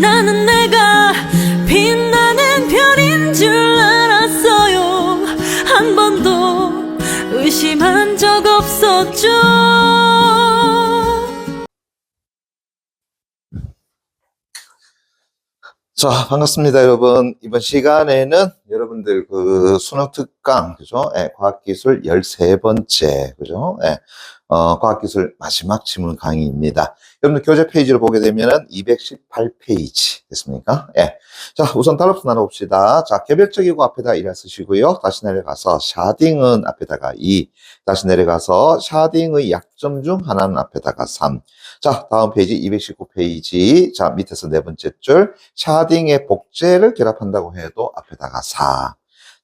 나는 내가 빛나는 별인 줄 알았어요. 한 번도 의심한 적 없었죠. 자, 반갑습니다, 여러분. 이번 시간에는 여러분들 수능 특강, 그죠? 예, 과학기술 13번째, 그죠? 예, 과학기술 마지막 지문 강의입니다. 여러분들 교재 페이지를 보게 되면은 218페이지 됐습니까? 예. 자, 우선 단어부터 나눠봅시다. 자, 개별적이고 앞에다 1을 쓰시고요. 다시 내려가서 샤딩은 앞에다가 2, 다시 내려가서 샤딩의 약점 중 하나는 앞에다가 3. 자, 다음 페이지 219페이지. 자, 밑에서 네 번째 줄. 샤딩의 복제를 결합한다고 해도 앞에다가 4.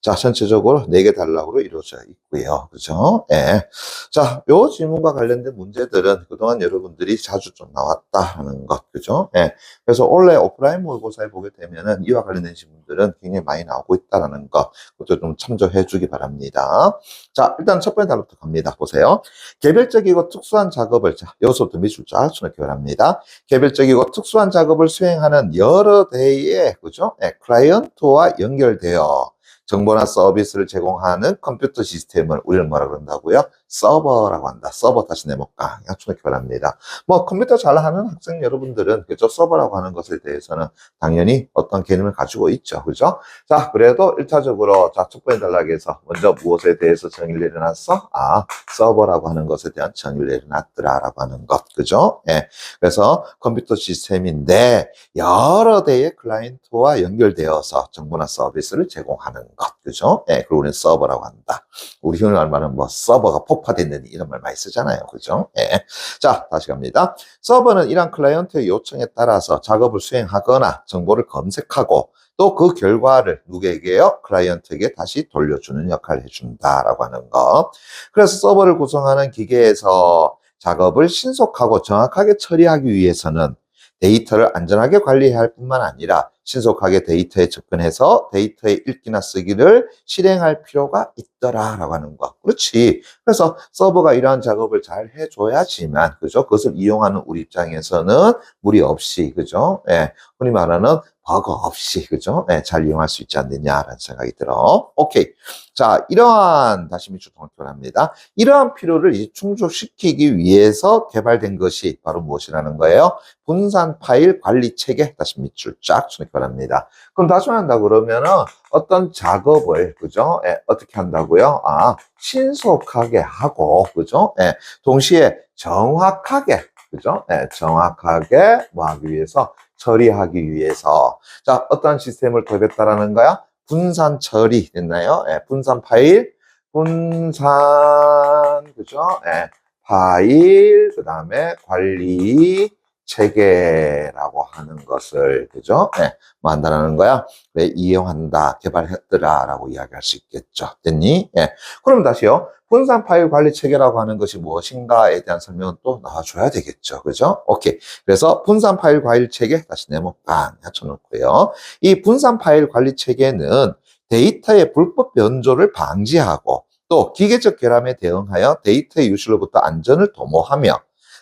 자, 전체적으로 4개 단락으로 이루어져 있고요. 그죠? 예. 자, 요 질문과 관련된 문제들은 그동안 여러분들이 자주 좀 나왔다 하는 것. 그죠? 예. 그래서 원래 오프라인 모의고사에 보게 되면은 이와 관련된 질문들은 굉장히 많이 나오고 있다라는 것. 그것도 좀 참조해 주기 바랍니다. 자, 일단 첫 번째 단락부터 갑니다. 보세요. 개별적이고 특수한 작업을, 자, 여기서부터 밑줄 쫙 쳐넣기 바랍니다. 개별적이고 특수한 작업을 수행하는 여러 대의, 그죠? 예, 클라이언트와 연결되어 정보나 서비스를 제공하는 컴퓨터 시스템을 우리는 뭐라 그런다고요? 서버라고 한다. 서버 다시 내볼까? 약초넣기 바랍니다. 뭐 컴퓨터 잘하는 학생 여러분들은 그죠? 서버라고 하는 것에 대해서는 당연히 어떤 개념을 가지고 있죠. 그죠? 자, 그래도 1차적으로 자, 첫 번째 단락에서 먼저 무엇에 대해서 정의를 내려놨어? 아, 서버라고 하는 것에 대한 정의를 내려놨더라라고 하는 것. 그죠? 예. 그래서 컴퓨터 시스템인데 여러 대의 클라이언트와 연결되어서 정보나 서비스를 제공하는 것. 그죠? 예. 그리고 우리는 서버라고 한다. 우리 흔히 말하는 뭐 서버가 폭파됐는 이런 말 많이 쓰잖아요. 그죠? 예. 자, 다시 갑니다. 서버는 이러한 클라이언트의 요청에 따라서 작업을 수행하거나 정보를 검색하고 또 그 결과를 누구에게요? 클라이언트에게 다시 돌려주는 역할을 해준다라고 하는 거. 그래서 서버를 구성하는 기계에서 작업을 신속하고 정확하게 처리하기 위해서는 데이터를 안전하게 관리해야 할 뿐만 아니라 신속하게 데이터에 접근해서 데이터의 읽기나 쓰기를 실행할 필요가 있더라라고 하는 거. 그렇지. 그래서 서버가 이러한 작업을 잘 해줘야지만, 그죠? 그것을 이용하는 우리 입장에서는 무리 없이, 그죠? 예. 흔히 말하는 버거 없이, 그죠? 예, 잘 이용할 수 있지 않느냐라는 생각이 들어. 오케이. 자, 이러한, 다시 밑줄 통합을 합니다. 이러한 필요를 이제 충족시키기 위해서 개발된 것이 바로 무엇이라는 거예요? 분산 파일 관리 체계, 다시 밑줄 쫙 쳐넣기 바랍니다. 그럼 다시 한다 그러면은 어떤 작업을, 그죠? 예, 어떻게 한다고요? 아, 신속하게 하고, 그죠? 예, 동시에 정확하게, 그죠? 예, 정확하게 뭐 하기 위해서? 처리하기 위해서. 자, 어떤 시스템을 도입했다라는 거야? 분산 처리 됐나요? 예, 분산 파일, 분산, 그죠? 예, 파일, 그 다음에 관리 체계라고 하는 것을, 그죠? 예, 뭐 한다라는 거야? 네, 이용한다, 개발했더라라고 이야기할 수 있겠죠. 됐니? 예. 그럼 다시요. 분산 파일 관리 체계라고 하는 것이 무엇인가에 대한 설명은 또 나와줘야 되겠죠. 그죠? 오케이. 그래서 분산 파일 관리 체계, 다시 네모 빵 합쳐놓고요. 이 분산 파일 관리 체계는 데이터의 불법 변조를 방지하고 또 기계적 결함에 대응하여 데이터의 유실로부터 안전을 도모하며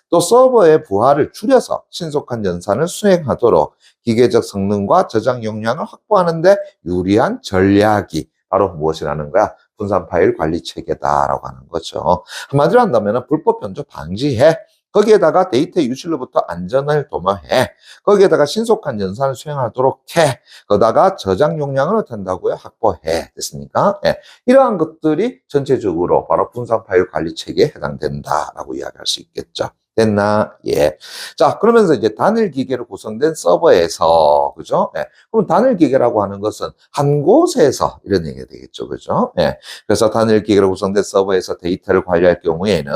또 서버의 부하를 줄여서 신속한 연산을 수행하도록 기계적 성능과 저장 용량을 확보하는 데 유리한 전략이 바로 무엇이라는 거야? 분산 파일 관리 체계다라고 하는 거죠. 한마디로 한다면 불법 변조 방지해. 거기에다가 데이터의 유실로부터 안전을 도모해. 거기에다가 신속한 연산을 수행하도록 해. 거기다가 저장 용량을 어떻게 한다고요? 확보해. 됐습니까? 예. 이러한 것들이 전체적으로 바로 분산 파일 관리 체계에 해당된다라고 이야기할 수 있겠죠. 됐나? 예. 자, 그러면서 이제 단일 기계로 구성된 서버에서, 그죠? 예. 그럼 단일 기계라고 하는 것은 한 곳에서 이런 얘기가 되겠죠. 그죠? 예. 그래서 단일 기계로 구성된 서버에서 데이터를 관리할 경우에는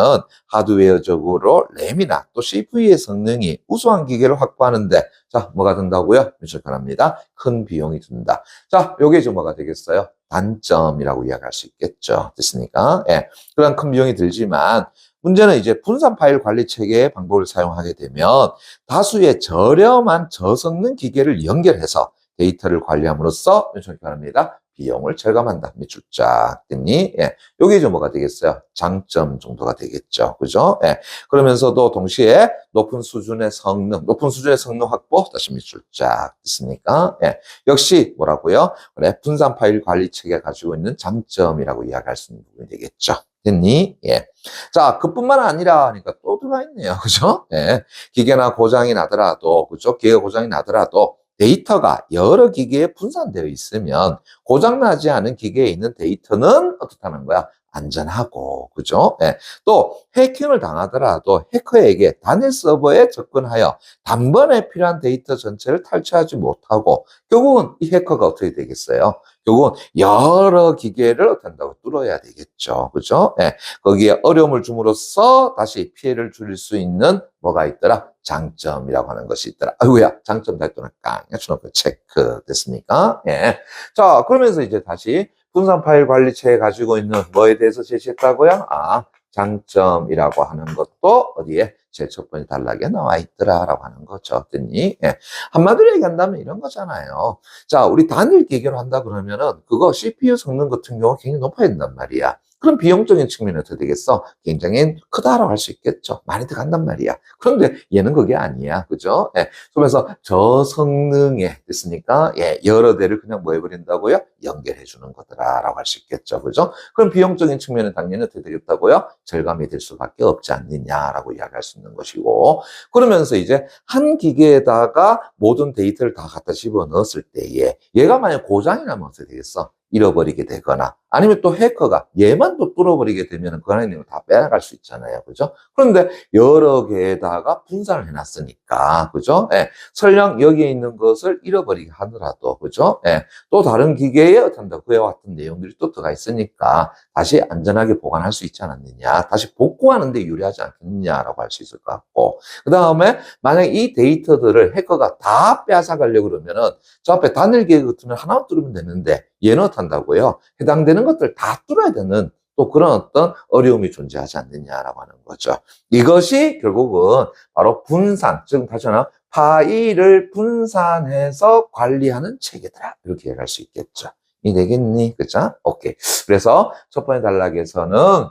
하드웨어적으로 램이나 또 CPU의 성능이 우수한 기계를 확보하는데, 자, 뭐가 든다고요? 미술관합니다. 큰 비용이 든다. 자, 요게 지금 뭐가 되겠어요? 단점이라고 이야기할 수 있겠죠. 됐습니까? 예. 그런 큰 비용이 들지만, 문제는 이제 분산 파일 관리 체계의 방법을 사용하게 되면 다수의 저렴한 저성능 기계를 연결해서 데이터를 관리함으로써 이렇게 합니다. 비용을 절감한다. 밑줄 쫙 됐니? 예. 요게 이제 뭐가 되겠어요? 장점 정도가 되겠죠. 그죠? 예. 그러면서도 동시에 높은 수준의 성능 확보, 다시 밑줄 쫙 됐습니까? 예. 역시 뭐라고요? 그래, 분산 파일 관리 체계가 가지고 있는 장점이라고 이야기할 수 있는 부분이 되겠죠. 됐니? 예. 자, 그뿐만 아니라 하니까 또 들어가 있네요. 그죠? 예. 기계나 고장이 나더라도, 그죠? 기계가 고장이 나더라도 데이터가 여러 기계에 분산되어 있으면 고장나지 않은 기계에 있는 데이터는 어떻다는 거야? 안전하고, 그죠? 예. 또 해킹을 당하더라도 해커에게 단일 서버에 접근하여 단번에 필요한 데이터 전체를 탈취하지 못하고 결국은 이 해커가 어떻게 되겠어요? 결국은 여러 기계를 어떻게 한다고 뚫어야 되겠죠. 그죠? 예. 거기에 어려움을 줌으로써 다시 피해를 줄일 수 있는 뭐가 있더라? 장점이라고 하는 것이 있더라. 아이고야, 장점 달동을 깡 해주놓고 체크 됐습니까? 예. 자, 그러면서 이제 다시 분산 파일 관리체에 가지고 있는 뭐에 대해서 제시했다고요? 아, 장점이라고 하는 것도 어디에 제일 첫 번째 단락에 나와 있더라라고 하는 거죠. 어땠니? 예. 한마디로 얘기한다면 이런 거잖아요. 자, 우리 단일 기계로 한다 그러면은 그거 CPU 성능 같은 경우 굉장히 높아야 된단 말이야. 그럼 비용적인 측면이 어떻게 되겠어? 굉장히 크다라고 할 수 있겠죠. 많이 들어간단 말이야. 그런데 얘는 그게 아니야. 그죠? 예. 그러면서 저성능에 됐으니까, 예, 여러 대를 그냥 뭐 해버린다고요? 연결해 주는 거더라라고 할 수 있겠죠. 그죠? 그럼 비용적인 측면은 당연히 어떻게 되겠다고요? 절감이 될 수밖에 없지 않느냐라고 이야기할 수 있는 것이고, 그러면서 이제 한 기계에다가 모든 데이터를 다 갖다 집어 넣었을 때에 얘가 만약 고장이 나면 어떻게 되겠어? 잃어버리게 되거나 아니면 또 해커가 얘만 또 뚫어버리게 되면 그 안에 있는 걸 다 빼나갈 수 있잖아요. 그죠? 그런데 여러 개에다가 분산을 해놨으니까, 그죠? 예. 설령 여기에 있는 것을 잃어버리게 하더라도, 그죠? 예. 또 다른 기계에 어떤 그와 같은 내용들이 또 들어가 있으니까 다시 안전하게 보관할 수 있지 않았느냐. 다시 복구하는 데 유리하지 않겠느냐라고 할 수 있을 것 같고. 그 다음에 만약 이 데이터들을 해커가 다 빼앗아가려고 그러면은 저 앞에 단일 기계 같으면 하나만 뚫으면 되는데 얘는 어떻다고요? 해당되는 것들 다 뚫어야 되는 또 그런 어떤 어려움이 존재하지 않느냐라고 하는 거죠. 이것이 결국은 바로 분산, 즉 다시 말하면 파일을 분산해서 관리하는 체계더라. 이렇게 얘기할 수 있겠죠. 이 되겠니? 그죠? 오케이. 그래서 첫 번째 단락에서는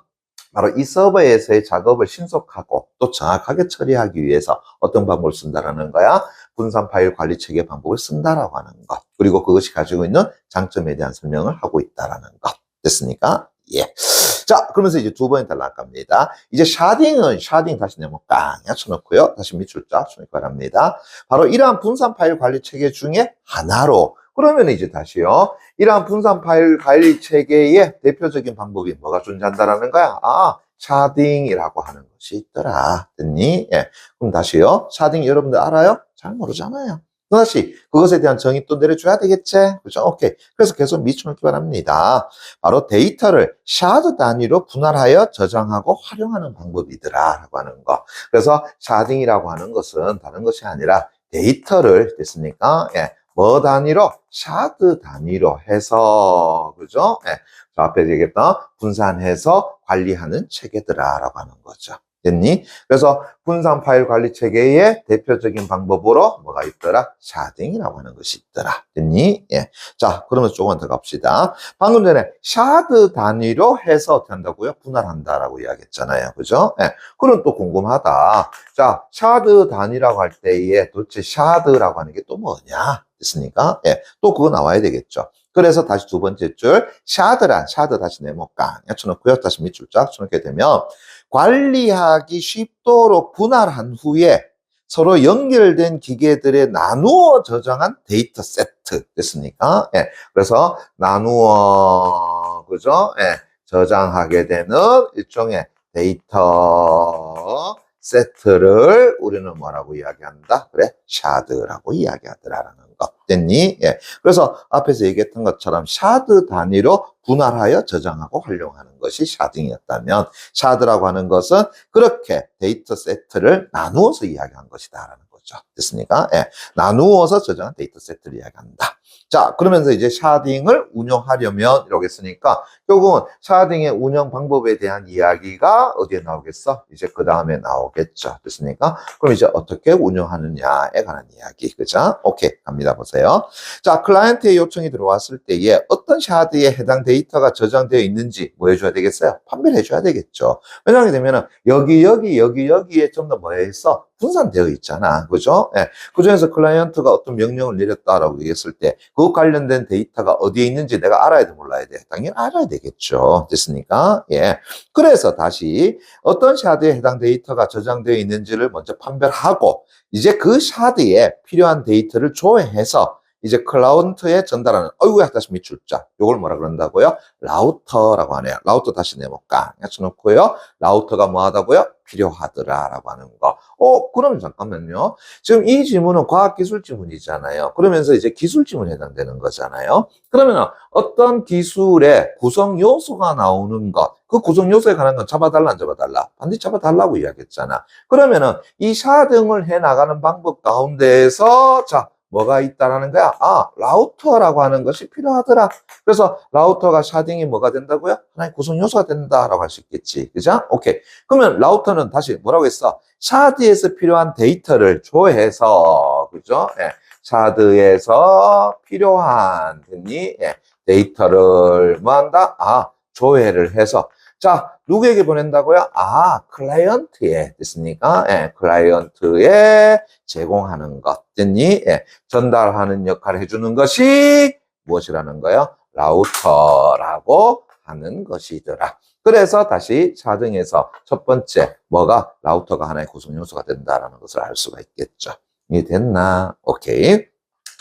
바로 이 서버에서의 작업을 신속하고 또 정확하게 처리하기 위해서 어떤 방법을 쓴다라는 거야? 분산 파일 관리 체계 방법을 쓴다라고 하는 것. 그리고 그것이 가지고 있는 장점에 대한 설명을 하고 있다라는 것. 됐습니까? 예. 자, 그러면서 이제 두 번째 단락 갑니다. 이제 샤딩 다시 네모 깡 쳐놓고요. 다시 밑줄 쫙 쳐놓기 바랍니다. 바로 이러한 분산 파일 관리 체계 중에 하나로 그러면 이제 다시요. 이러한 분산 파일 관리 체계의 대표적인 방법이 뭐가 존재한다라는 거야? 아, 샤딩이라고 하는 것이 있더라. 됐니? 예. 그럼 다시요. 샤딩 여러분들 알아요? 잘 모르잖아요. 다시 그것에 대한 정의 또 내려줘야 되겠지? 그죠? 오케이. 그래서 계속 밑줄놓기 바랍니다. 바로 데이터를 샤드 단위로 분할하여 저장하고 활용하는 방법이더라 라고 하는 거. 그래서 샤딩이라고 하는 것은 다른 것이 아니라 데이터를 됐습니까? 예. 뭐 단위로? 샤드 단위로 해서, 그죠? 예. 저 앞에 얘기했던 분산해서 관리하는 체계더라라고 하는 거죠. 됐니? 그래서 분산 파일 관리 체계의 대표적인 방법으로 뭐가 있더라? 샤딩이라고 하는 것이 있더라. 됐니? 예. 자, 그러면 조금 더 갑시다. 방금 전에 샤드 단위로 해서 어떻게 한다고요? 분할한다라고 이야기했잖아요. 그죠? 예. 그럼 또 궁금하다. 자, 샤드 단위라고 할 때에 도대체 샤드라고 하는 게 또 뭐냐? 됐습니까? 예. 또 그거 나와야 되겠죠. 그래서 다시 두 번째 줄, 샤드 다시 네모 깡 쳐놓고요. 다시 밑줄 쫙 쳐놓게 되면 관리하기 쉽도록 분할한 후에 서로 연결된 기계들에 나누어 저장한 데이터 세트 됐습니까? 예. 그래서 나누어, 그죠? 예. 저장하게 되는 일종의 데이터 세트를 우리는 뭐라고 이야기한다? 그래, 샤드라고 이야기하더라라는 거. 됐니? 예. 그래서 앞에서 얘기했던 것처럼 샤드 단위로 분할하여 저장하고 활용하는 것이 샤딩이었다면 샤드라고 하는 것은 그렇게 데이터 세트를 나누어서 이야기한 것이다라는 거죠. 됐습니까? 예. 나누어서 저장한 데이터 세트를 이야기한다. 자, 그러면서 이제 샤딩을 운영하려면 이러고 했으니까 결국은 샤딩의 운영 방법에 대한 이야기가 어디에 나오겠어? 이제 그 다음에 나오겠죠. 됐습니까? 그럼 이제 어떻게 운영하느냐에 관한 이야기. 그죠? 오케이. 갑니다. 보세요. 자, 클라이언트의 요청이 들어왔을 때에 어떤 샤드에 해당 데이터가 저장되어 있는지 뭐 해줘야 되겠어요? 판별해 줘야 되겠죠. 왜냐하게 되면은 여기에 좀 더 뭐 했어? 분산되어 있잖아. 그죠? 예. 그 중에서 클라이언트가 어떤 명령을 내렸다라고 얘기했을 때, 그 관련된 데이터가 어디에 있는지 내가 알아야 돼, 몰라야 돼? 당연히 알아야 되겠죠. 됐습니까? 예. 그래서 다시 어떤 샤드에 해당 데이터가 저장되어 있는지를 먼저 판별하고, 이제 그 샤드에 필요한 데이터를 조회해서 이제 클라이언트에 전달하는, 어이구야, 다시 밑줄자. 요걸 뭐라 그런다고요? 라우터라고 하네요. 라우터 다시 네모깡 해쳐놓고요. 라우터가 뭐 하다고요? 필요하더라라고 하는 거. 그러면 잠깐만요. 지금 이 지문은 과학기술 지문이잖아요. 그러면서 이제 기술 지문에 해당되는 거잖아요. 그러면 어떤 기술의 구성 요소가 나오는 것, 그 구성 요소에 관한 건 잡아달라, 안 잡아달라? 반드시 잡아달라고 이야기했잖아. 그러면은 이 샤딩을 해 나가는 방법 가운데에서, 자, 뭐가 있다라는 거야? 라우터라고 하는 것이 필요하더라. 그래서 라우터가 샤딩이 뭐가 된다고요? 하나의 구성 요소가 된다라고 할 수 있겠지. 그죠? 오케이. 그러면 라우터는 다시 뭐라고 했어? 샤드에서 필요한 데이터를 조회해서, 그죠? 예. 샤드에서 필요한, 됐니? 예. 데이터를 뭐 한다? 조회를 해서. 자, 누구에게 보낸다고요? 클라이언트에, 됐습니까? 예, 클라이언트에 제공하는 것, 됐니? 예, 전달하는 역할을 해주는 것이 무엇이라는 거요? 라우터라고 하는 것이더라. 그래서 다시 샤딩에서 첫 번째, 뭐가? 라우터가 하나의 구성 요소가 된다라는 것을 알 수가 있겠죠. 이해됐나? 오케이.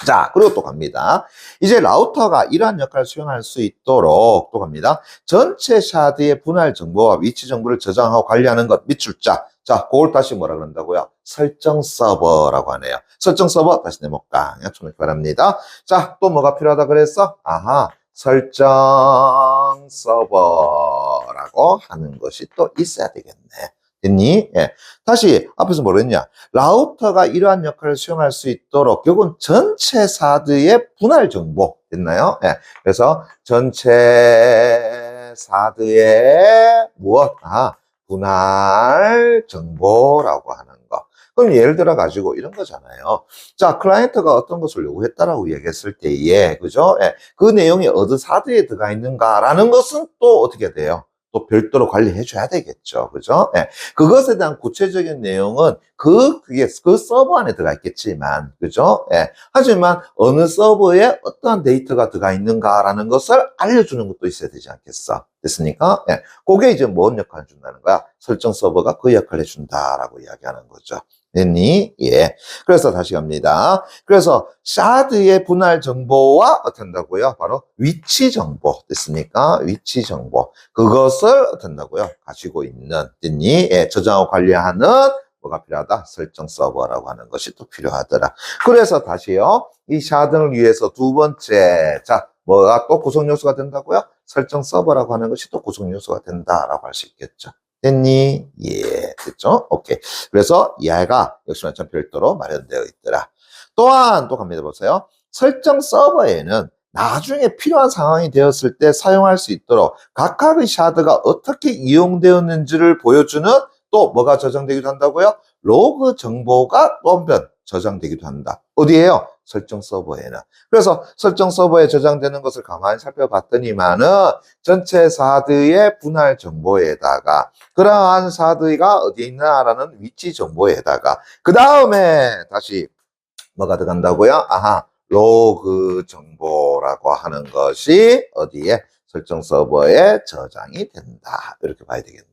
자, 그리고 또 갑니다. 이제 라우터가 이러한 역할을 수행할 수 있도록 또 갑니다. 전체 샤드의 분할 정보와 위치 정보를 저장하고 관리하는 것, 밑줄자. 자, 그걸 다시 뭐라 그런다고요? 설정 서버라고 하네요. 설정 서버, 다시 네모깡. 약초록 바랍니다. 자, 또 뭐가 필요하다 그랬어? 설정 서버라고 하는 것이 또 있어야 되겠네. 됐니? 예. 다시 앞에서 뭐랬냐? 라우터가 이러한 역할을 수행할 수 있도록 결국은 전체 사드의 분할 정보 됐나요? 예. 그래서 전체 사드의 무엇? 분할 정보라고 하는 거. 그럼 예를 들어 가지고 이런 거잖아요. 자, 클라이언트가 어떤 것을 요구했다라고 얘기했을 때에, 그죠? 예. 그 내용이 어느 사드에 들어가 있는가라는 것은 또 어떻게 돼요? 또 별도로 관리해 줘야 되겠죠. 그죠? 예. 그것에 대한 구체적인 내용은 그 서버 안에 들어가 있겠지만, 그죠? 예. 하지만 어느 서버에 어떠한 데이터가 들어가 있는가라는 것을 알려주는 것도 있어야 되지 않겠어? 됐습니까? 예. 그게 이제 뭔 역할을 준다는 거야? 설정 서버가 그 역할을 해준다라고 이야기하는 거죠. 됐니? 예. 그래서 다시 갑니다. 그래서 샤드의 분할 정보와 어떻게 한다고요? 바로 위치 정보. 됐습니까? 위치 정보. 그것을 어떻게 한다고요? 가지고 있는, 됐니? 예. 저장하고 관리하는 뭐가 필요하다? 설정 서버라고 하는 것이 또 필요하더라. 그래서 다시요. 이 샤딩을 위해서 두 번째, 자, 뭐가 또 구성 요소가 된다고요? 설정 서버라고 하는 것이 또 구성 요소가 된다라고 할 수 있겠죠. 됐니? 예, 됐죠? 오케이. 그래서 얘가 역시 마찬가지로 별도로 마련되어 있더라. 또한 또 갑니다. 보세요. 설정 서버에는 나중에 필요한 상황이 되었을 때 사용할 수 있도록 각각의 샤드가 어떻게 이용되었는지를 보여주는 또 뭐가 저장되기도 한다고요? 로그 정보가 또 한편 저장되기도 한다. 어디에요? 설정 서버에는. 그래서 설정 서버에 저장되는 것을 가만히 살펴봤더니만은 전체 사드의 분할 정보에다가 그러한 사드가 어디에 있나라는 위치 정보에다가 그 다음에 다시 뭐가 들어간다고요? 로그 정보라고 하는 것이 어디에? 설정 서버에 저장이 된다. 이렇게 봐야 되겠네.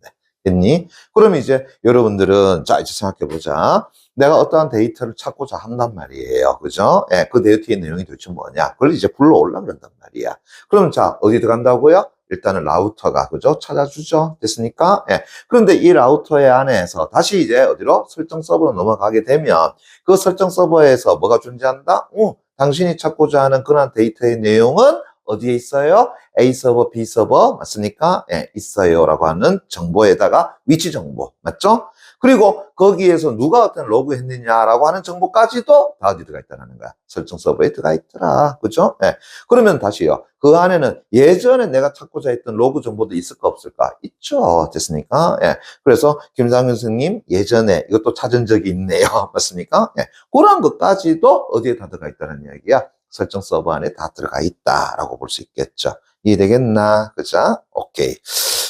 됐니? 그럼 이제 여러분들은 자 이제 생각해보자. 내가 어떠한 데이터를 찾고자 한단 말이에요. 그죠? 예, 그 데이터의 내용이 도대체 뭐냐? 그걸 이제 불러올라 그런단 말이야. 그럼 자, 어디 들어간다고요? 일단은 라우터가, 그죠? 찾아주죠? 됐습니까? 예. 그런데 이 라우터의 안에서 다시 이제 어디로? 설정 서버로 넘어가게 되면 그 설정 서버에서 뭐가 존재한다? 당신이 찾고자 하는 그런 데이터의 내용은 어디에 있어요? A 서버, B 서버, 맞습니까? 예, 있어요. 라고 하는 정보에다가 위치 정보, 맞죠? 그리고 거기에서 누가 어떤 로그했느냐라고 하는 정보까지도 다 어디 들어가 있다는 거야. 설정 서버에 들어가 있더라. 그죠? 예. 그러면 다시요. 그 안에는 예전에 내가 찾고자 했던 로그 정보도 있을까 없을까? 있죠. 됐습니까? 예. 그래서 김상윤 선생님 예전에 이것도 찾은 적이 있네요. 맞습니까? 예. 그런 것까지도 어디에 다 들어가 있다는 이야기야. 설정 서버 안에 다 들어가 있다라고 볼 수 있겠죠. 이해되겠나? 그죠? 오케이.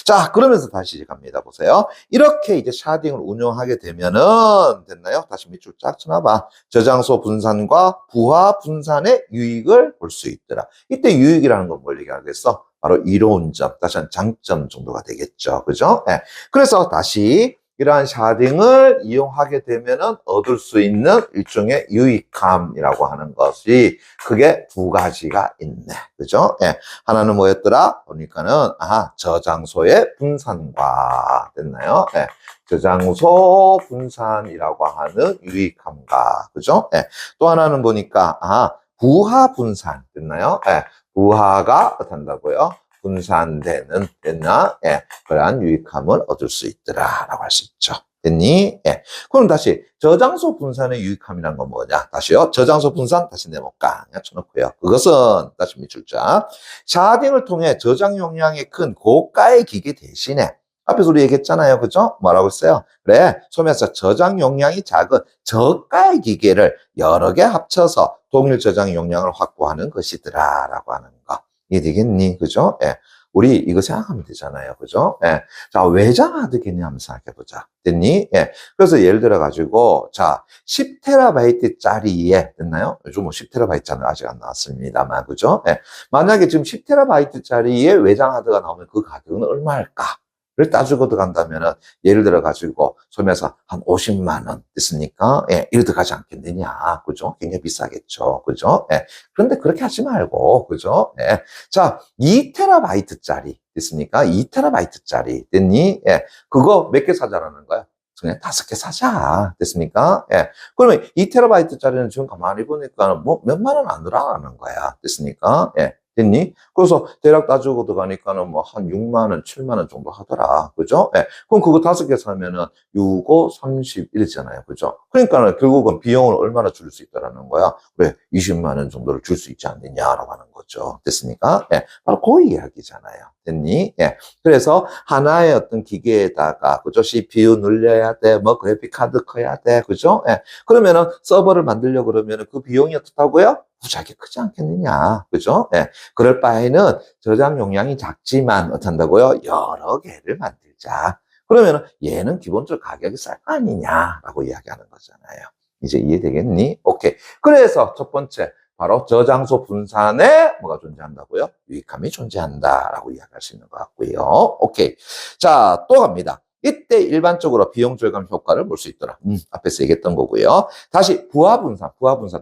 자, 그러면서 다시 이제 갑니다. 보세요. 이렇게 이제 샤딩을 운영하게 되면은, 됐나요? 다시 밑줄 쫙 쳐놔봐. 저장소 분산과 부하 분산의 유익을 볼 수 있더라. 이때 유익이라는 건 뭘 얘기하겠어? 바로 이로운 점, 다시 한 장점 정도가 되겠죠. 그죠? 예. 그래서 다시 이러한 샤딩을 이용하게 되면은 얻을 수 있는 일종의 유익함이라고 하는 것이 그게 두 가지가 있네. 그죠? 예. 하나는 뭐였더라? 보니까는, 저장소의 분산과, 됐나요? 예. 저장소 분산이라고 하는 유익함과, 그죠? 예. 또 하나는 보니까, 부하 분산, 됐나요? 예. 부하가 어떤다고요? 분산되는, 됐나? 예. 그러한 유익함을 얻을 수 있더라. 라고 할 수 있죠. 됐니? 예. 그럼 다시, 저장소 분산의 유익함이란 건 뭐냐? 다시요. 저장소 분산, 다시 네모깡 쳐놓고요. 그것은, 다시 밑줄자. 샤딩을 통해 저장 용량이 큰 고가의 기기 대신에, 앞에서 우리 얘기했잖아요. 그죠? 뭐라고 했어요? 그래. 소면서 저장 용량이 작은 저가의 기계를 여러 개 합쳐서 동일 저장 용량을 확보하는 것이더라. 라고 하는 거. 이해되겠니? 그죠? 예. 우리 이거 생각하면 되잖아요. 그죠? 예. 자, 외장하드 개념 한번 생각해보자. 됐니? 예. 그래서 예를 들어가지고, 자, 10TB짜리에, 됐나요? 요즘 뭐 10TB짜리는 아직 안 나왔습니다만, 그죠? 예. 만약에 지금 10TB짜리에 외장하드가 나오면 그 가격은 얼마일까? 를 따지고 들어간다면은, 예를 들어가지고, 소매에서 한 50만 원 됐으니까, 예, 이리 들어가지 않겠느냐. 그죠? 굉장히 비싸겠죠. 그죠? 예. 그런데 그렇게 하지 말고, 그죠? 예. 자, 2TB짜리 됐습니까? 2TB짜리 됐니? 예. 그거 몇 개 사자라는 거야? 그냥 5개 사자. 됐습니까? 예. 그러면 2TB짜리는 지금 가만히 보니까 뭐 몇만 원 안 들어가는 거야. 됐습니까? 예. 됐니? 그래서 대략 따지고 들어가니까는 뭐 한 6만 원, 7만 원 정도 하더라. 그죠? 예. 그럼 그거 5개 사면은 6, 5, 30 이랬잖아요. 그죠? 그러니까는 결국은 비용을 얼마나 줄 수 있다라는 거야? 왜 20만 원 정도를 줄 수 있지 않느냐라고 하는 거죠. 됐습니까? 예. 바로 그 이야기잖아요. 됐니? 예. 그래서 하나의 어떤 기계에다가, 그죠? CPU 늘려야 돼. 뭐 그래픽 카드 커야 돼. 그죠? 예. 그러면은 서버를 만들려고 그러면은 그 비용이 어떻다고요? 무지하게 크지 않겠느냐. 그죠? 예. 그럴 바에는 저장 용량이 작지만 어쩐다고요? 여러 개를 만들자. 그러면 얘는 기본적으로 가격이 쌀 거 아니냐라고 이야기하는 거잖아요. 이제 이해되겠니? 오케이. 그래서 첫 번째 바로 저장소 분산에 뭐가 존재한다고요? 유익함이 존재한다라고 이야기할 수 있는 것 같고요. 오케이. 자, 또 갑니다. 이때 일반적으로 비용 절감 효과를 볼 수 있더라. 앞에서 얘기했던 거고요. 다시 부하 분산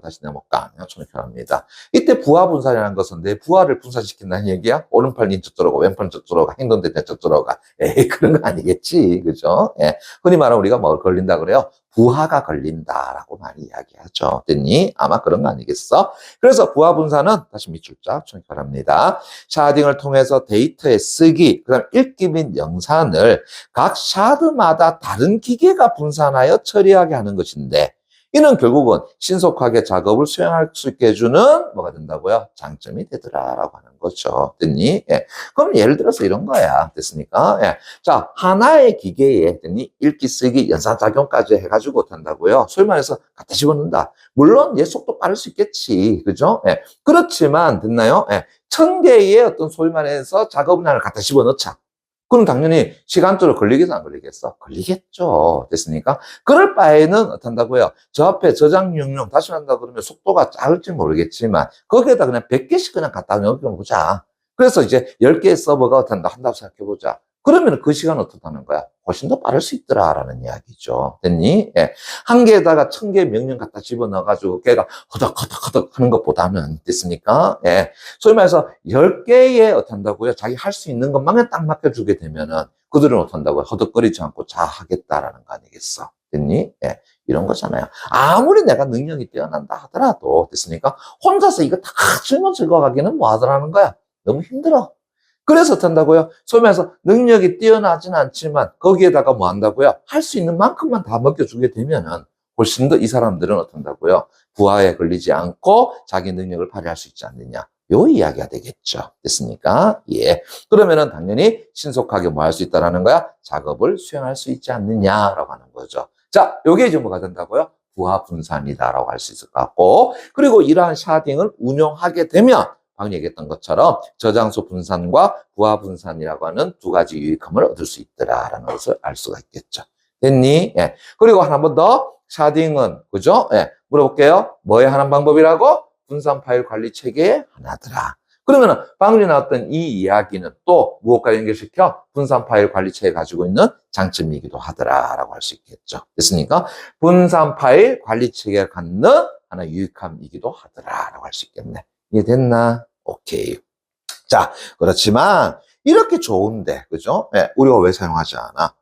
다시 내볼까? 초록합니다. 이때 부하 분산이라는 것은 내 부하를 분산시킨다는 얘기야? 오른팔 저쪽으로 가, 왼팔 저쪽으로 가, 행동대 저쪽으로 가. 에이, 그런 거 아니겠지. 그죠? 예. 흔히 말하면 우리가 뭘 걸린다 그래요? 부하가 걸린다라고 많이 이야기하죠. 됐니? 아마 그런 거 아니겠어? 그래서 부하 분산은 다시 밑줄 쫙 초록합니다. 샤딩을 통해서 데이터의 쓰기, 그 다음 읽기 및 영산을 각 샤드마다 다른 기계가 분산하여 처리하게 하는 것인데 이는 결국은 신속하게 작업을 수행할 수 있게 해주는 뭐가 된다고요? 장점이 되더라라고 하는 거죠. 됐니? 예. 그럼 예를 들어서 이런 거야. 됐습니까? 예. 자, 하나의 기계에 됐니? 읽기, 쓰기, 연산작용까지 해가지고 된다고요. 소위 말해서 갖다 집어넣는다. 물론 얘 속도 빠를 수 있겠지. 그죠? 예. 그렇지만 됐나요? 예. 1000개의 어떤 소위 말해서 작업량을 갖다 집어넣자. 그럼 당연히 시간적으로 걸리겠어, 안 걸리겠어? 걸리겠죠. 됐습니까? 그럴 바에는 어떤다고요? 저 앞에 저장 용량 다시 한다 그러면 속도가 작을지 모르겠지만 거기에다 그냥 100개씩 그냥 갖다 넣어보자. 그래서 이제 10개의 서버가 어떤다 한다고 생각해보자. 그러면 그 시간 어떻다는 거야? 훨씬 더 빠를 수 있더라라는 이야기죠. 됐니? 예. 한 개에다가 1000개 명령 갖다 집어넣어가지고 걔가 허덕허덕허덕 하는 것보다는 됐습니까? 예. 소위 말해서 10개의 어떤다고요? 자기 할 수 있는 것만 딱 맡겨주게 되면은 그들은 어떤다고요? 허덕거리지 않고 자 하겠다라는 거 아니겠어? 됐니? 예. 이런 거잖아요. 아무리 내가 능력이 뛰어난다 하더라도 됐습니까? 혼자서 이거 다 짊어지고 가기는 뭐 하더라는 거야? 너무 힘들어. 그래서 어떤다고요? 소면에서 능력이 뛰어나진 않지만 거기에다가 뭐 한다고요? 할 수 있는 만큼만 다 먹여주게 되면은 훨씬 더 이 사람들은 어떤다고요? 부하에 걸리지 않고 자기 능력을 발휘할 수 있지 않느냐. 요 이야기가 되겠죠. 됐습니까? 예. 그러면은 당연히 신속하게 뭐 할 수 있다라는 거야? 작업을 수행할 수 있지 않느냐라고 하는 거죠. 자, 요게 이제 뭐가 된다고요? 부하 분산이다라고 할 수 있을 것 같고, 그리고 이러한 샤딩을 운용하게 되면 방금 얘기했던 것처럼 저장소 분산과 부하 분산이라고 하는 두 가지 유익함을 얻을 수 있더라라는 것을 알 수가 있겠죠. 됐니? 예. 그리고 한 번 더 샤딩은 그죠? 예. 물어볼게요. 뭐에 하는 방법이라고? 분산 파일 관리 체계의 하나더라. 그러면은 방금 나왔던 이 이야기는 또 무엇과 연결시켜? 분산 파일 관리 체계 가지고 있는 장점이기도 하더라라고 할 수 있겠죠. 됐습니까? 분산 파일 관리 체계가 갖는 하나 유익함이기도 하더라라고 할 수 있겠네. 이해됐나? 오케이. 자, 그렇지만 이렇게 좋은데, 그죠? 예, 우리가 왜 사용하지 않아?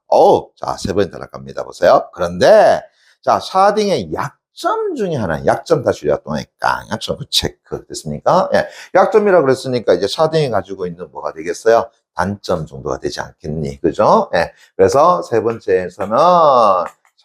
자, 세 번째 들어갑니다. 보세요. 그런데, 자, 샤딩의 약점 중에 하나, 약점 다시 우리가 또 하니까, 약점 체크. 됐습니까? 예, 약점이라고 그랬으니까 이제 샤딩이 가지고 있는 뭐가 되겠어요? 단점 정도가 되지 않겠니? 그죠? 예, 그래서 세 번째에서는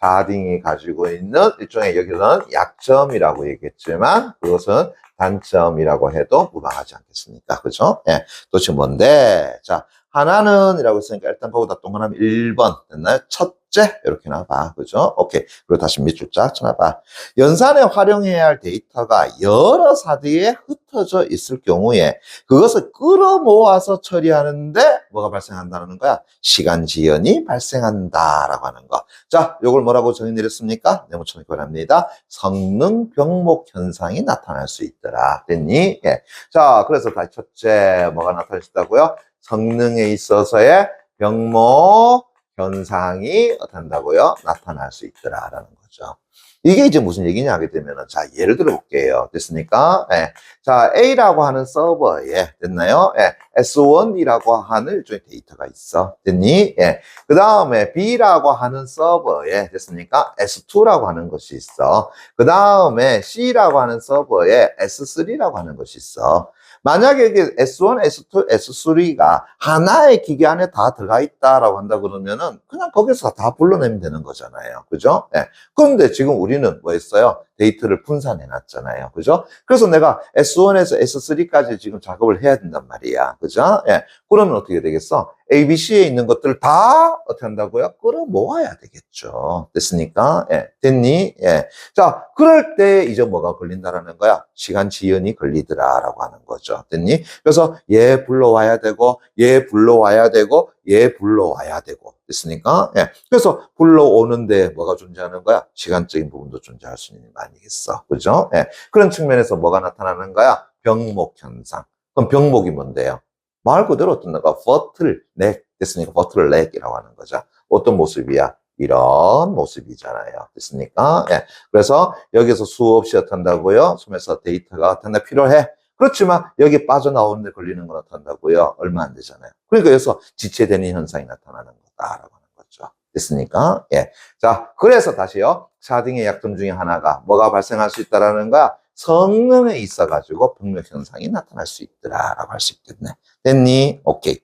샤딩이 가지고 있는 일종의 여기서는 약점이라고 얘기했지만, 그것은 단점이라고 해도 무방하지 않겠습니까? 그죠? 예. 도대체 뭔데? 자, 하나는 이라고 했으니까 일단 보다 동그라미 1번 됐나요? 첫째 이렇게 나봐. 그죠? 오케이. 그리고 다시 밑줄 쫙 쳐놔봐. 연산에 활용해야 할 데이터가 여러 사디에 흩어져 있을 경우에 그것을 끌어모아서 처리하는데 뭐가 발생한다는 거야? 시간 지연이 발생한다라고 하는 거. 자, 요걸 뭐라고 정의 내렸습니까? 네모처럼 표현합니다. 성능 병목 현상이 나타날 수 있더라. 됐니? 예. 자, 그래서 다시 첫째 뭐가 나타날 수 있다고요? 성능에 있어서의 병목 현상이 어떤다고요? 나타날 수 있더라라는 거죠. 이게 이제 무슨 얘기냐 하게 되면은, 자, 예를 들어 볼게요. 됐습니까? 예. 자, A라고 하는 서버에, 됐나요? 예. S1이라고 하는 일종의 데이터가 있어. 됐니? 예. 그 다음에 B라고 하는 서버에, 됐습니까? S2라고 하는 것이 있어. 그 다음에 C라고 하는 서버에 S3라고 하는 것이 있어. 만약에 이게 S1, S2, S3가 하나의 기계 안에 다 들어가 있다라고 한다 그러면은 그냥 거기서 다 불러내면 되는 거잖아요. 그죠? 예. 그런데 지금 우리는 뭐 했어요? 데이터를 분산해 놨잖아요. 그죠? 그래서 내가 S1에서 S3까지 지금 작업을 해야 된단 말이야. 그죠? 예. 그러면 어떻게 되겠어? ABC에 있는 것들을 다 어떻게 한다고요? 끌어 모아야 되겠죠. 됐습니까? 예. 됐니? 예. 자, 그럴 때 이제 뭐가 걸린다라는 거야? 시간 지연이 걸리더라라고 하는 거죠. 됐니? 그래서 얘 불러와야 되고, 얘 불러와야 되고, 얘 불러와야 되고. 됐습니까? 예. 그래서 불러오는데 뭐가 존재하는 거야? 시간적인 부분도 존재할 수 있는 거 아니겠어? 그죠? 예. 그런 측면에서 뭐가 나타나는 거야? 병목 현상. 그럼 병목이 뭔데요? 말 그대로 어떤 거가 버틀넥 됐으니까 버틀넥이라고 하는 거죠. 어떤 모습이야? 이런 모습이잖아요. 됐습니까? 예. 그래서 여기서 수없이 어떤다고요? 숨에서 데이터가 어떤다 필요해. 그렇지만 여기 빠져나오는데 걸리는 건 어떤다고요? 얼마 안 되잖아요. 그러니까 여기서 지체되는 현상이 나타나는 거다라고 하는 거죠. 됐습니까? 예. 자, 그래서 다시요. 샤딩의 약점 중에 하나가 뭐가 발생할 수 있다라는 거야? 성능에 있어가지고 병력 현상이 나타날 수 있더라라고 할 수 있겠네. 됐니? 오케이.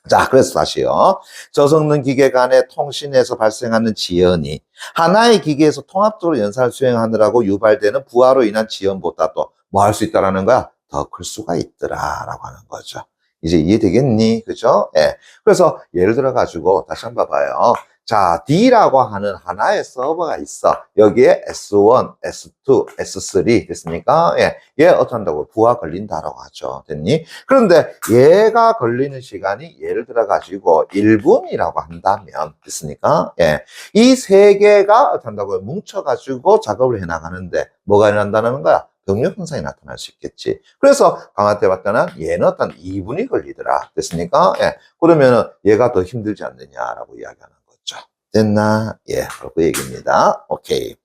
자, 그래서 다시요. 저성능 기계 간의 통신에서 발생하는 지연이 하나의 기계에서 통합적으로 연산을 수행하느라고 유발되는 부하로 인한 지연보다도 뭐 할 수 있다라는 거야? 더 클 수가 있더라라고 하는 거죠. 이제 이해되겠니? 그죠? 예. 그래서 예를 들어 가지고 다시 한번 봐봐요. 자, D라고 하는 하나의 서버가 있어. 여기에 S1, S2, S3 됐습니까? 예. 얘 어떻게 부하 걸린다라고 하죠. 됐니? 그런데 얘가 걸리는 시간이 예를 들어 가지고 1분이라고 한다면 됐습니까? 예. 이 세 개가 어떻게 한다고요? 뭉쳐 가지고 작업을 해 나가는데 뭐가 일어난다는 거야? 병력 현상이 나타날 수 있겠지. 그래서 강화 때 봤더니 얘는 어떤 2분이 걸리더라. 됐습니까? 예. 그러면은 얘가 더 힘들지 않느냐라고 이야기하는 거죠. 됐나? 예. 그 얘기입니다. 오케이.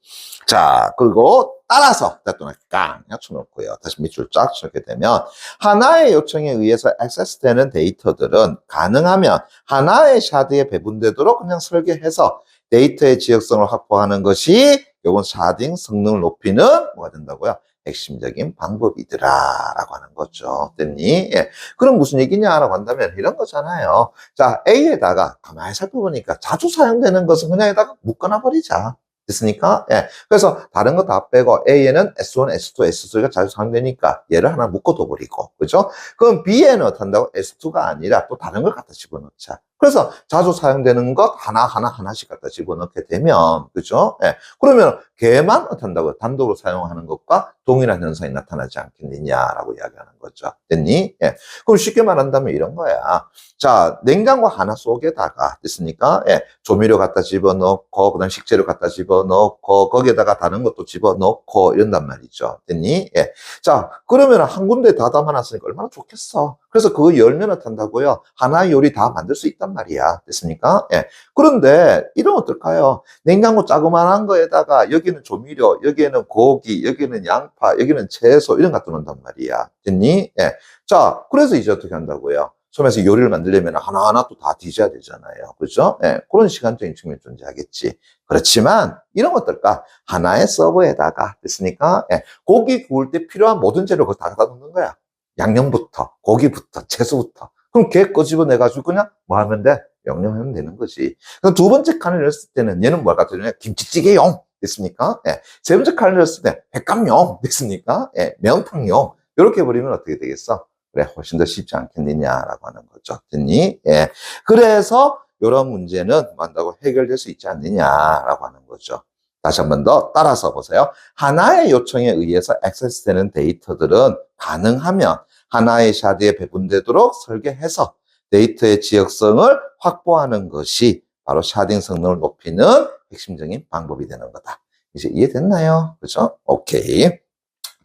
자, 그리고 따라서 또 깡 쳐놓고요. 다시 밑줄 쫙 쳐게 되면 하나의 요청에 의해서 액세스되는 데이터들은 가능하면 하나의 샤드에 배분되도록 그냥 설계해서 데이터의 지역성을 확보하는 것이 요건 샤딩 성능을 높이는 뭐가 된다고요? 핵심적인 방법이더라라고 하는 거죠. 됐니? 예. 그럼 무슨 얘기냐라고 한다면 이런 거잖아요. 자, A에다가 가만히 살펴보니까 자주 사용되는 것은 그냥 에다가 묶어놔 버리자. 됐습니까? 예. 그래서 다른 거 다 빼고 A에는 S1, S2, S3가 자주 사용되니까 얘를 하나 묶어둬 버리고, 그죠? 그럼 B에는 어떻게 한다고? S2가 아니라 또 다른 걸 갖다 집어넣자. 그래서 자주 사용되는 것 하나씩 갖다 집어넣게 되면, 그죠? 예. 그러면 걔만 어떻게 한다고? 단독으로 사용하는 것과 동일한 현상이 나타나지 않겠느냐라고 이야기하는 거죠. 됐니? 예. 그럼 쉽게 말한다면 이런 거야. 자, 냉장고 하나 속에다가, 됐습니까? 예. 조미료 갖다 집어넣고, 그 다음 식재료 갖다 집어넣고, 거기에다가 다른 것도 집어넣고, 이런단 말이죠. 됐니? 예. 자, 그러면 한 군데 다 담아놨으니까 얼마나 좋겠어. 그래서 그거 열면 어떻게 한다고요? 하나의 요리 다 만들 수 있단 말이야. 됐습니까? 예. 그런데, 이러면 어떨까요? 냉장고 자그만한 거에다가, 여기는 조미료, 여기에는 고기, 여기는 양파, 여기는 채소, 이런 거 갖다 놓는단 말이야. 됐니? 예. 자, 그래서 이제 어떻게 한다고요? 처음에서 요리를 만들려면 하나하나 또 다 뒤져야 되잖아요. 그렇죠? 예, 그런 시간적인 측면이 존재하겠지. 그렇지만 이런 거 어떨까? 하나의 서버에다가 됐으니까 예, 고기 구울 때 필요한 모든 재료를 다 갖다 놓는 거야. 양념부터 고기부터 채소부터. 그럼 걔 거 집어내가지고 그냥 뭐 하면 돼? 명령하면 되는 거지. 그럼 두 번째 칸을 열었을 때는 얘는 뭘 갖다 주냐? 김치찌개용 됐습니까? 예. 세 번째 칸을 열었을 때 백감용 됐습니까? 예. 매운탕용. 이렇게 버리면 어떻게 되겠어? 그래, 훨씬 더 쉽지 않겠느냐라고 하는 거죠. 됐니? 예. 그래서 이런 문제는 만다고 해결될 수 있지 않느냐라고 하는 거죠. 다시 한 번 더 따라서 보세요. 하나의 요청에 의해서 액세스되는 데이터들은 가능하면 하나의 샤드에 배분되도록 설계해서 데이터의 지역성을 확보하는 것이 바로 샤딩 성능을 높이는 핵심적인 방법이 되는 거다. 이제 이해됐나요? 그렇죠? 오케이.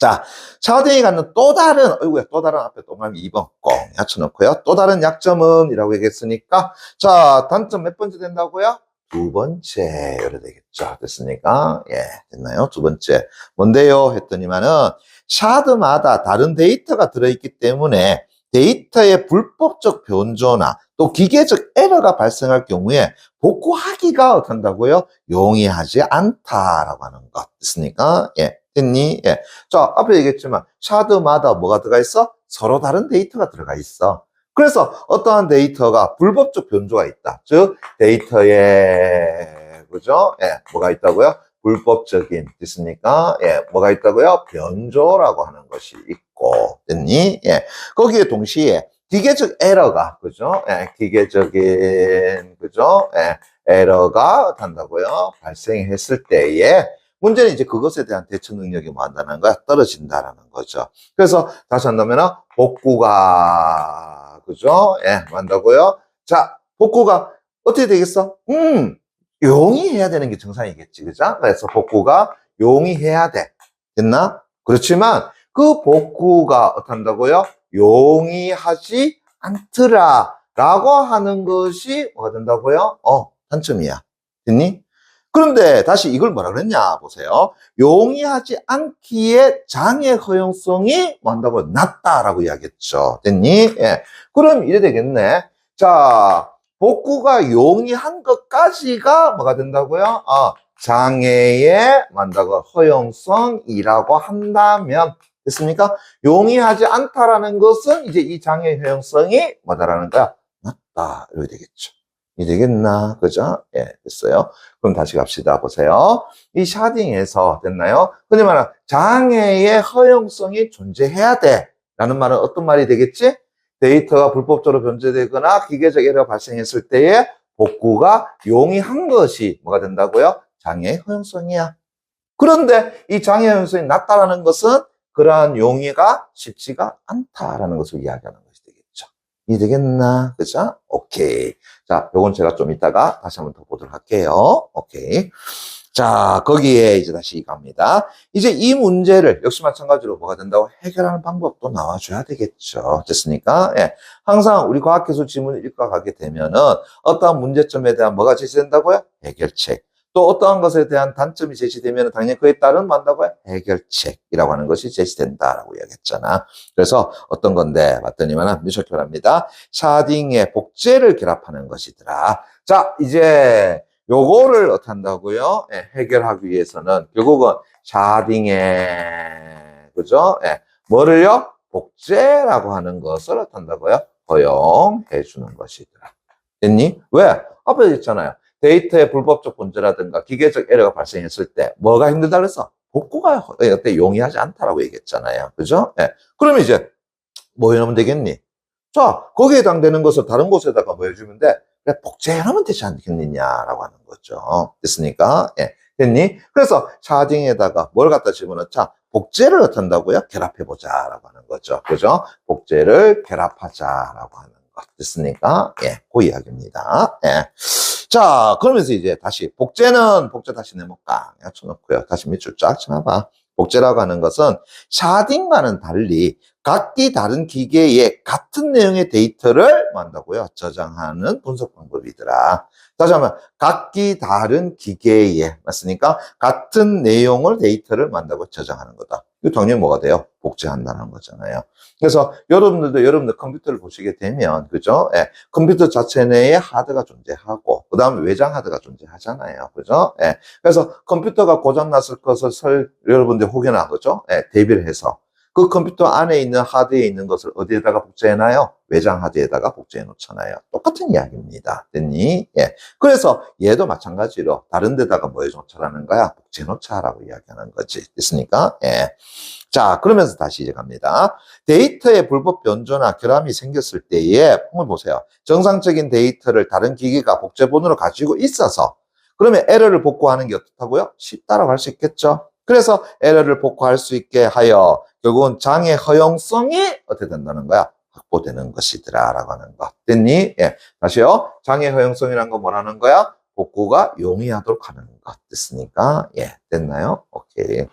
자, 샤딩이 갖는 또 다른, 또 다른 앞에 동그라미 2번 꼭 합쳐놓고요. 또 다른 약점은 이라고 얘기했으니까, 자, 단점 몇 번째 된다고요? 두 번째, 이래 되겠죠. 됐으니까, 예, 됐나요? 두 번째. 뭔데요? 했더니만은, 샤드마다 다른 데이터가 들어있기 때문에 데이터의 불법적 변조나 또 기계적 에러가 발생할 경우에 복구하기가 어떤다고요? 용이하지 않다라고 하는 것. 됐습니까? 예. 됐니? 예. 자, 앞에 얘기했지만, 샤드마다 뭐가 들어가 있어? 서로 다른 데이터가 들어가 있어. 그래서 어떠한 데이터가 불법적 변조가 있다. 즉, 데이터에, 그죠? 예, 뭐가 있다고요? 불법적인, 됐습니까? 예, 뭐가 있다고요? 변조라고 하는 것이 있고, 됐니? 예. 거기에 동시에 기계적 에러가, 그죠? 예, 기계적인, 그죠? 예, 에러가 한다고요? 발생했을 때에, 문제는 이제 그것에 대한 대처 능력이 뭐 한다는 거야? 떨어진다라는 거죠. 그래서 다시 한다면은 복구가, 그죠? 예, 뭐 한다고요? 자, 복구가 어떻게 되겠어? 용이해야 되는 게 정상이겠지, 그죠? 그래서 복구가 용이해야 돼. 됐나? 그렇지만 그 복구가 어떻게 한다고요? 용이하지 않더라라고 하는 것이 뭐가 된다고요? 단점이야. 됐니? 그런데 다시 이걸 뭐라 그랬냐 보세요. 용이하지 않기에 장애 허용성이 뭐 한다고 낮다라고 이야기했죠. 됐니? 예. 그럼 이래 되겠네. 자, 복구가 용이한 것까지가 뭐가 된다고요? 장애의 뭐 한다고 허용성이라고 한다면 됐습니까? 용이하지 않다라는 것은 이제 이 장애 허용성이 뭐다라는 거야? 낮다. 이렇게 되겠죠. 이 되겠나? 그죠? 예, 됐어요. 그럼 다시 갑시다. 보세요. 이 샤딩에서 됐나요? 흔히 말하는 장애의 허용성이 존재해야 돼. 라는 말은 어떤 말이 되겠지? 데이터가 불법적으로 변조되거나 기계적 에러가 발생했을 때에 복구가 용이한 것이 뭐가 된다고요? 장애의 허용성이야. 그런데 이 장애의 허용성이 낮다라는 것은 그러한 용이가 쉽지가 않다라는 것을 이야기하는 것이 되겠죠. 이 되겠나? 그죠? 오케이. 자, 요건 제가 좀 이따가 다시 한번 더 보도록 할게요. 오케이. 자, 거기에 이제 다시 갑니다. 이제 이 문제를 역시 마찬가지로 뭐가 된다고 해결하는 방법도 나와줘야 되겠죠. 됐습니까? 예. 항상 우리 과학기술 지문을 읽어가게 되면은 어떠한 문제점에 대한 뭐가 제시된다고요? 해결책. 또 어떠한 것에 대한 단점이 제시되면 당연히 그에 따른 뭐한다고요? 해결책이라고 하는 것이 제시된다라고 이야기했잖아. 그래서 어떤 건데 봤더니만 미적결합니다. 샤딩의 복제를 결합하는 것이더라. 자, 이제 요거를 어떻게 한다고요? 예, 해결하기 위해서는 결국은 샤딩의 그죠? 예. 뭐를요? 복제라고 하는 것을 어떻게 한다고요? 허용해 주는 것이더라. 됐니? 왜? 앞에 있잖아요. 데이터의 불법적 분재라든가 기계적 에러가 발생했을 때 뭐가 힘들다 그래서 복구가 어때 용이하지 않다라고 얘기했잖아요. 그죠? 예. 그러면 이제 뭐 해놓으면 되겠니? 자, 거기에 해당되는 것을 다른 곳에다가 뭐 해주면 돼? 그래, 복제해놓으면 되지 않겠느냐라고 하는 거죠. 됐습니까? 예. 됐니? 그래서 샤딩에다가 뭘 갖다 집어넣자? 복제를 어떻게 한다고요? 결합해보자라고 하는 거죠. 그죠? 복제를 결합하자라고 하는 것. 됐습니까? 예, 그 이야기입니다. 예. 자, 그러면서 이제 다시 복제는 복제 다시 내볼까? 쳐놓고요. 다시 밑줄 쫙 쳐놔봐. 복제라고 하는 것은 샤딩과는 달리 각기 다른 기계에 같은 내용의 데이터를 뭐 한다고요? 저장하는 분석 방법이더라. 다시 한번 각기 다른 기계에 맞습니까? 같은 내용을 데이터를 만다고 저장하는 거다. 이거 당연히 뭐가 돼요? 복제한다는 거잖아요. 그래서 여러분들 컴퓨터를 보시게 되면 그죠? 예, 컴퓨터 자체 내에 하드가 존재하고 그 다음에 외장 하드가 존재하잖아요. 그죠? 예, 그래서 컴퓨터가 고장났을 것을 여러분들 혹여나 그죠? 예, 대비를 해서 그 컴퓨터 안에 있는 하드에 있는 것을 어디에다가 복제해놔요? 외장 하드에다가 복제해 놓잖아요. 똑같은 이야기입니다. 됐니? 예. 그래서 얘도 마찬가지로 다른 데다가 뭐 해놓자라는 거야? 복제해 놓자라고 이야기하는 거지. 됐습니까? 예. 자, 그러면서 다시 이제 갑니다. 데이터의 불법 변조나 결함이 생겼을 때에, 한번 보세요. 정상적인 데이터를 다른 기기가 복제본으로 가지고 있어서, 그러면 에러를 복구하는 게 어떻다고요? 쉽다라고 할 수 있겠죠? 그래서 에러를 복구할 수 있게 하여 결국은 장애 허용성이 어떻게 된다는 거야? 확보되는 것이더라 라고 하는 거. 됐니? 예. 다시요. 장애 허용성이란 건 뭐라는 거야? 복구가 용이하도록 하는 것. 됐으니까 예. 됐나요? 오케이.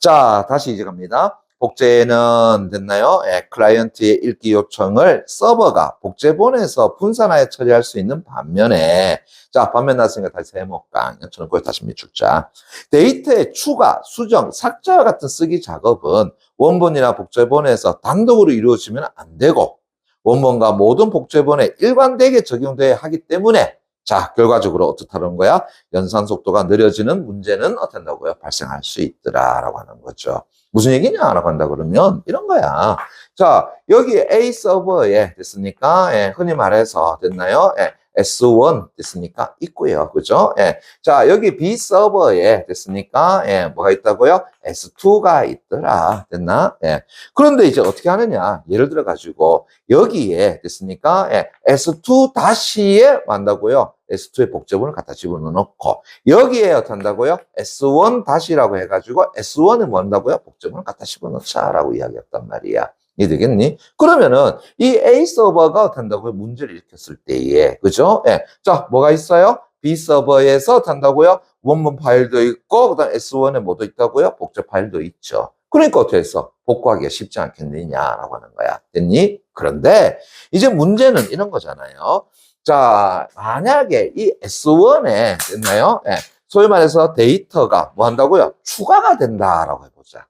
자, 다시 이제 갑니다. 복제는 됐나요? 예, 클라이언트의 읽기 요청을 서버가 복제본에서 분산하여 처리할 수 있는 반면에, 자, 반면 나왔으니까 다시 해볼까? 저는 그걸 다시 밑줄자. 데이터의 추가, 수정, 삭제와 같은 쓰기 작업은 원본이나 복제본에서 단독으로 이루어지면 안 되고, 원본과 모든 복제본에 일관되게 적용돼야 하기 때문에, 자, 결과적으로 어떻다는 거야? 연산 속도가 느려지는 문제는 어떻게 한다고요? 발생할 수 있더라라고 하는 거죠. 무슨 얘기냐라고 한다 그러면 이런 거야. 자, 여기 A 서버에 됐습니까? 예, 흔히 말해서 됐나요? 예, S1 됐습니까? 있고요. 그죠? 예. 자, 여기 B 서버에 됐습니까? 예, 뭐가 있다고요? S2가 있더라. 됐나? 예. 그런데 이제 어떻게 하느냐? 예를 들어 가지고 여기에 됐습니까? 예, S2 다시에 만다고요. S2의 복제본을 갖다 집어넣고 여기에 어떻게 한다고요? S1 다시라고 해가지고 S1에 뭐 한다고요? 복제본을 갖다 집어넣자라고 이야기했단 말이야. 이해되겠니? 그러면은 이 A 서버가 어떻게 한다고요? 문제를 일으켰을 때에 그죠? 예. 자, 뭐가 있어요? B 서버에서 어떻게 한다고요? 원본 파일도 있고 그다음 S1에 뭐도 있다고요? 복제 파일도 있죠. 그러니까 어떻게 했어? 복구하기가 쉽지 않겠느냐라고 하는 거야. 됐니? 그런데 이제 문제는 이런 거잖아요. 자, 만약에 이 S1에 됐나요? 예. 소위 말해서 데이터가 뭐 한다고요? 추가가 된다라고 해보자.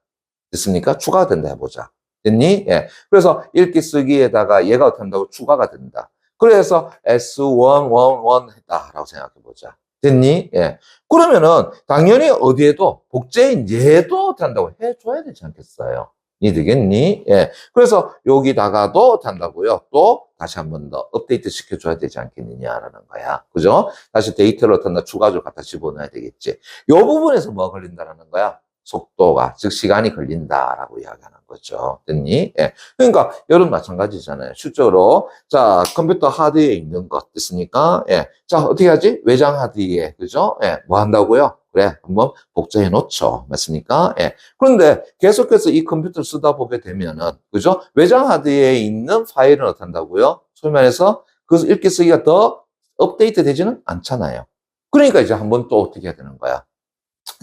됐습니까? 추가가 된다 해보자. 됐니? 예. 그래서 읽기 쓰기에다가 얘가 어떻게 한다고 추가가 된다. 그래서 S111 했다라고 생각해보자. 됐니? 예. 그러면은 당연히 어디에도 복제인 얘도 어떻게 한다고 해줘야 되지 않겠어요? 이해되겠니? 예. 그래서 여기다가도 어떻게 한다고요? 또 다시 한 번 더 업데이트 시켜줘야 되지 않겠느냐라는 거야. 그죠? 다시 데이터를 어떤 다 추가적으로 갖다 집어넣어야 되겠지. 이 부분에서 뭐가 걸린다라는 거야? 속도가, 즉 시간이 걸린다라고 이야기하는 거죠. 됐니? 예. 그러니까 여러분 마찬가지잖아요. 실제로 자, 컴퓨터 하드에 있는 것 됐습니까? 예. 자, 어떻게 하지? 외장 하드에 그죠? 예. 뭐 한다고요? 그래, 한번 복제해 놓죠. 맞습니까? 예. 그런데 계속해서 이 컴퓨터를 쓰다 보게 되면은, 그죠? 외장 하드에 있는 파일은 어떻게 한다고요? 소위 말해서 그 읽기 쓰기가 더 업데이트 되지는 않잖아요. 그러니까 이제 한번 또 어떻게 해야 되는 거야?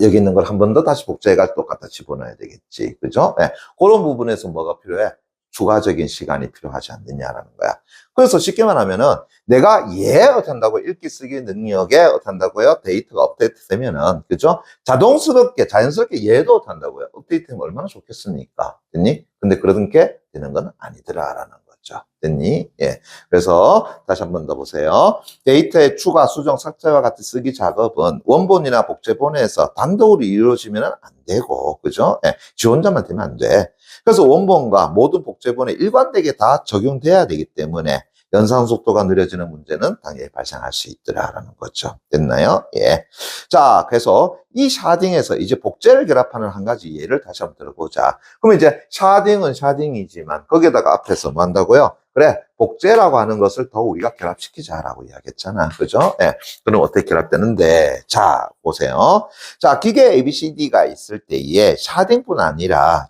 여기 있는 걸 한 번 더 다시 복제해가 똑같이 집어넣어야 되겠지. 그죠? 예. 그런 부분에서 뭐가 필요해? 추가적인 시간이 필요하지 않느냐라는 거야. 그래서 쉽게 말하면은 내가 얘 어떻게 한다고 읽기 쓰기 능력에 어떻게 한다고요? 데이터가 업데이트 되면은 그죠? 자동스럽게 자연스럽게 얘도 어떻게 한다고요? 업데이트 되면 얼마나 좋겠습니까? 됐니? 근데 그런 게 되는 건 아니더라라는 거죠. 거죠. 됐니? 예. 그래서 다시 한 번 더 보세요. 데이터의 추가, 수정, 삭제와 같은 쓰기 작업은 원본이나 복제본에서 단독으로 이루어지면 안 되고, 그죠? 예. 지 혼자만 되면 안 돼. 그래서 원본과 모든 복제본에 일관되게 다 적용돼야 되기 때문에 연산 속도가 느려지는 문제는 당연히 발생할 수 있더라라는 거죠. 됐나요? 예. 자, 그래서 이 샤딩에서 이제 복제를 결합하는 한 가지 예를 다시 한번 들어보자. 그러면 이제 샤딩은 샤딩이지만 거기에다가 앞에서 뭐 한다고요? 그래, 복제라고 하는 것을 더 우리가 결합시키자라고 이야기했잖아. 그죠? 예. 그럼 어떻게 결합되는데? 자, 보세요. 자, 기계 ABCD가 있을 때에 샤딩뿐 아니라,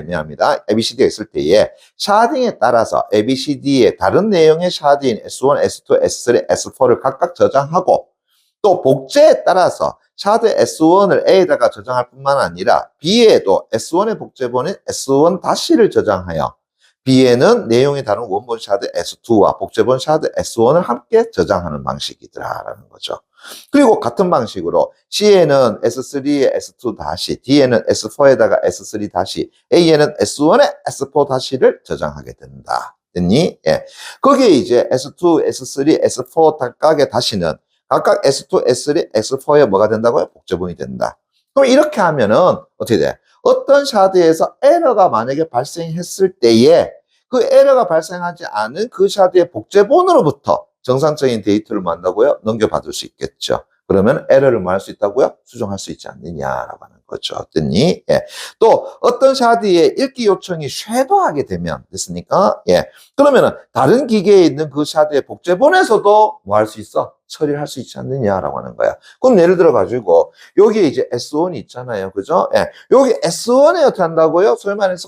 미안합니다. ABCD가 있을 때에 샤딩에 따라서 ABCD의 다른 내용의 샤딩 S1, S2, S3, S4를 각각 저장하고 또 복제에 따라서 샤드 S1을 A에다가 저장할 뿐만 아니라 B에도 S1의 복제본인 S1-를 저장하여 B에는 내용이 다른 원본 샤드 S2와 복제본 샤드 S1을 함께 저장하는 방식이더라라는 거죠. 그리고 같은 방식으로 C에는 S3에 S2-, D에는 S4에다가 S3-, A에는 S1에 S4-를 저장하게 된다. 됐니? 예. 거기에 이제 S2, S3, S4 각각의 다시는 각각 S2, S3, S4에 뭐가 된다고요? 복제본이 된다. 그럼 이렇게 하면은 어떻게 돼? 어떤 샤드에서 에러가 만약에 발생했을 때에 그 에러가 발생하지 않은 그 샤드의 복제본으로부터 정상적인 데이터를 뭐 한다고요? 넘겨받을 수 있겠죠. 그러면 에러를 뭐 할 수 있다고요? 수정할 수 있지 않느냐라고 하는 거죠. 어땠니? 예. 또 어떤 샤드의 읽기 요청이 쇄도하게 되면 됐습니까? 예. 그러면은 다른 기계에 있는 그 샤드의 복제본에서도 뭐 할 수 있어? 처리를 할 수 있지 않느냐라고 하는 거야. 그럼 예를 들어 가지고 여기에 이제 S1이 있잖아요. 그죠? 예. 여기 S1에 어떻게 한다고요? 소위 말해서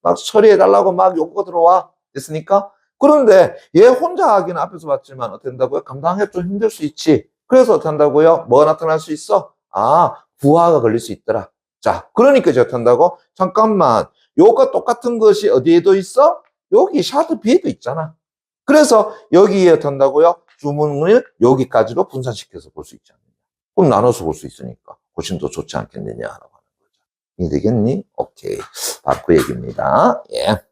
막 처리해 달라고 막 요구가 들어와. 됐습니까? 그런데 얘 혼자 하기는 앞에서 봤지만 어떻게 된다고요? 감당하기 좀 힘들 수 있지. 그래서 어떻게 한다고요? 뭐가 나타날 수 있어? 아, 부하가 걸릴 수 있더라. 자, 그러니까 이제 어떻게 한다고? 잠깐만, 요거 똑같은 것이 어디에도 있어? 여기 샤드 B에도 있잖아. 그래서 여기에 어떻게 한다고요? 주문을 여기까지로 분산시켜서 볼 수 있지 않느냐. 그럼 나눠서 볼 수 있으니까 훨씬 더 좋지 않겠느냐라고 하는 거죠. 이해되겠니? 오케이. 바로 그 얘기입니다. 예.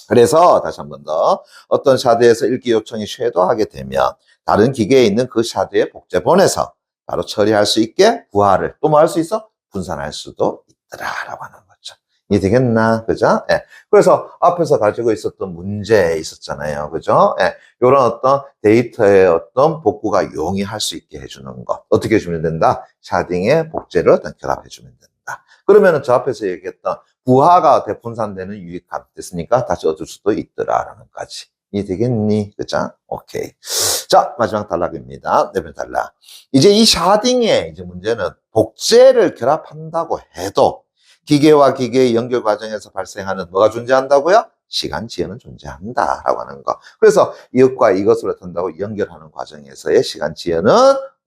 그래서 다시 한 번 더 어떤 샤드에서 읽기 요청이 쇄도하게 되면 다른 기계에 있는 그 샤드의 복제본에서 바로 처리할 수 있게 부하를 또 뭐 할 수 있어? 분산할 수도 있더라라고 하는 거죠. 이해되겠나? 그죠? 예. 그래서 앞에서 가지고 있었던 문제 있었잖아요. 그죠? 예. 이런 어떤 데이터의 어떤 복구가 용이할 수 있게 해주는 것. 어떻게 해주면 된다? 샤딩의 복제를 결합해주면 된다. 그러면은 저 앞에서 얘기했던 부하가 대분산되는 유익함 됐으니까 다시 얻을 수도 있더라라는 까지. 이해되겠니? 그죠? 오케이. 자, 마지막 단락입니다. 네번 단락. 이제 이 샤딩의 이제 문제는 복제를 결합한다고 해도 기계와 기계의 연결 과정에서 발생하는 뭐가 존재한다고요? 시간 지연은 존재한다라고 하는 거. 그래서 이것과 이것을 한다고 연결하는 과정에서의 시간 지연은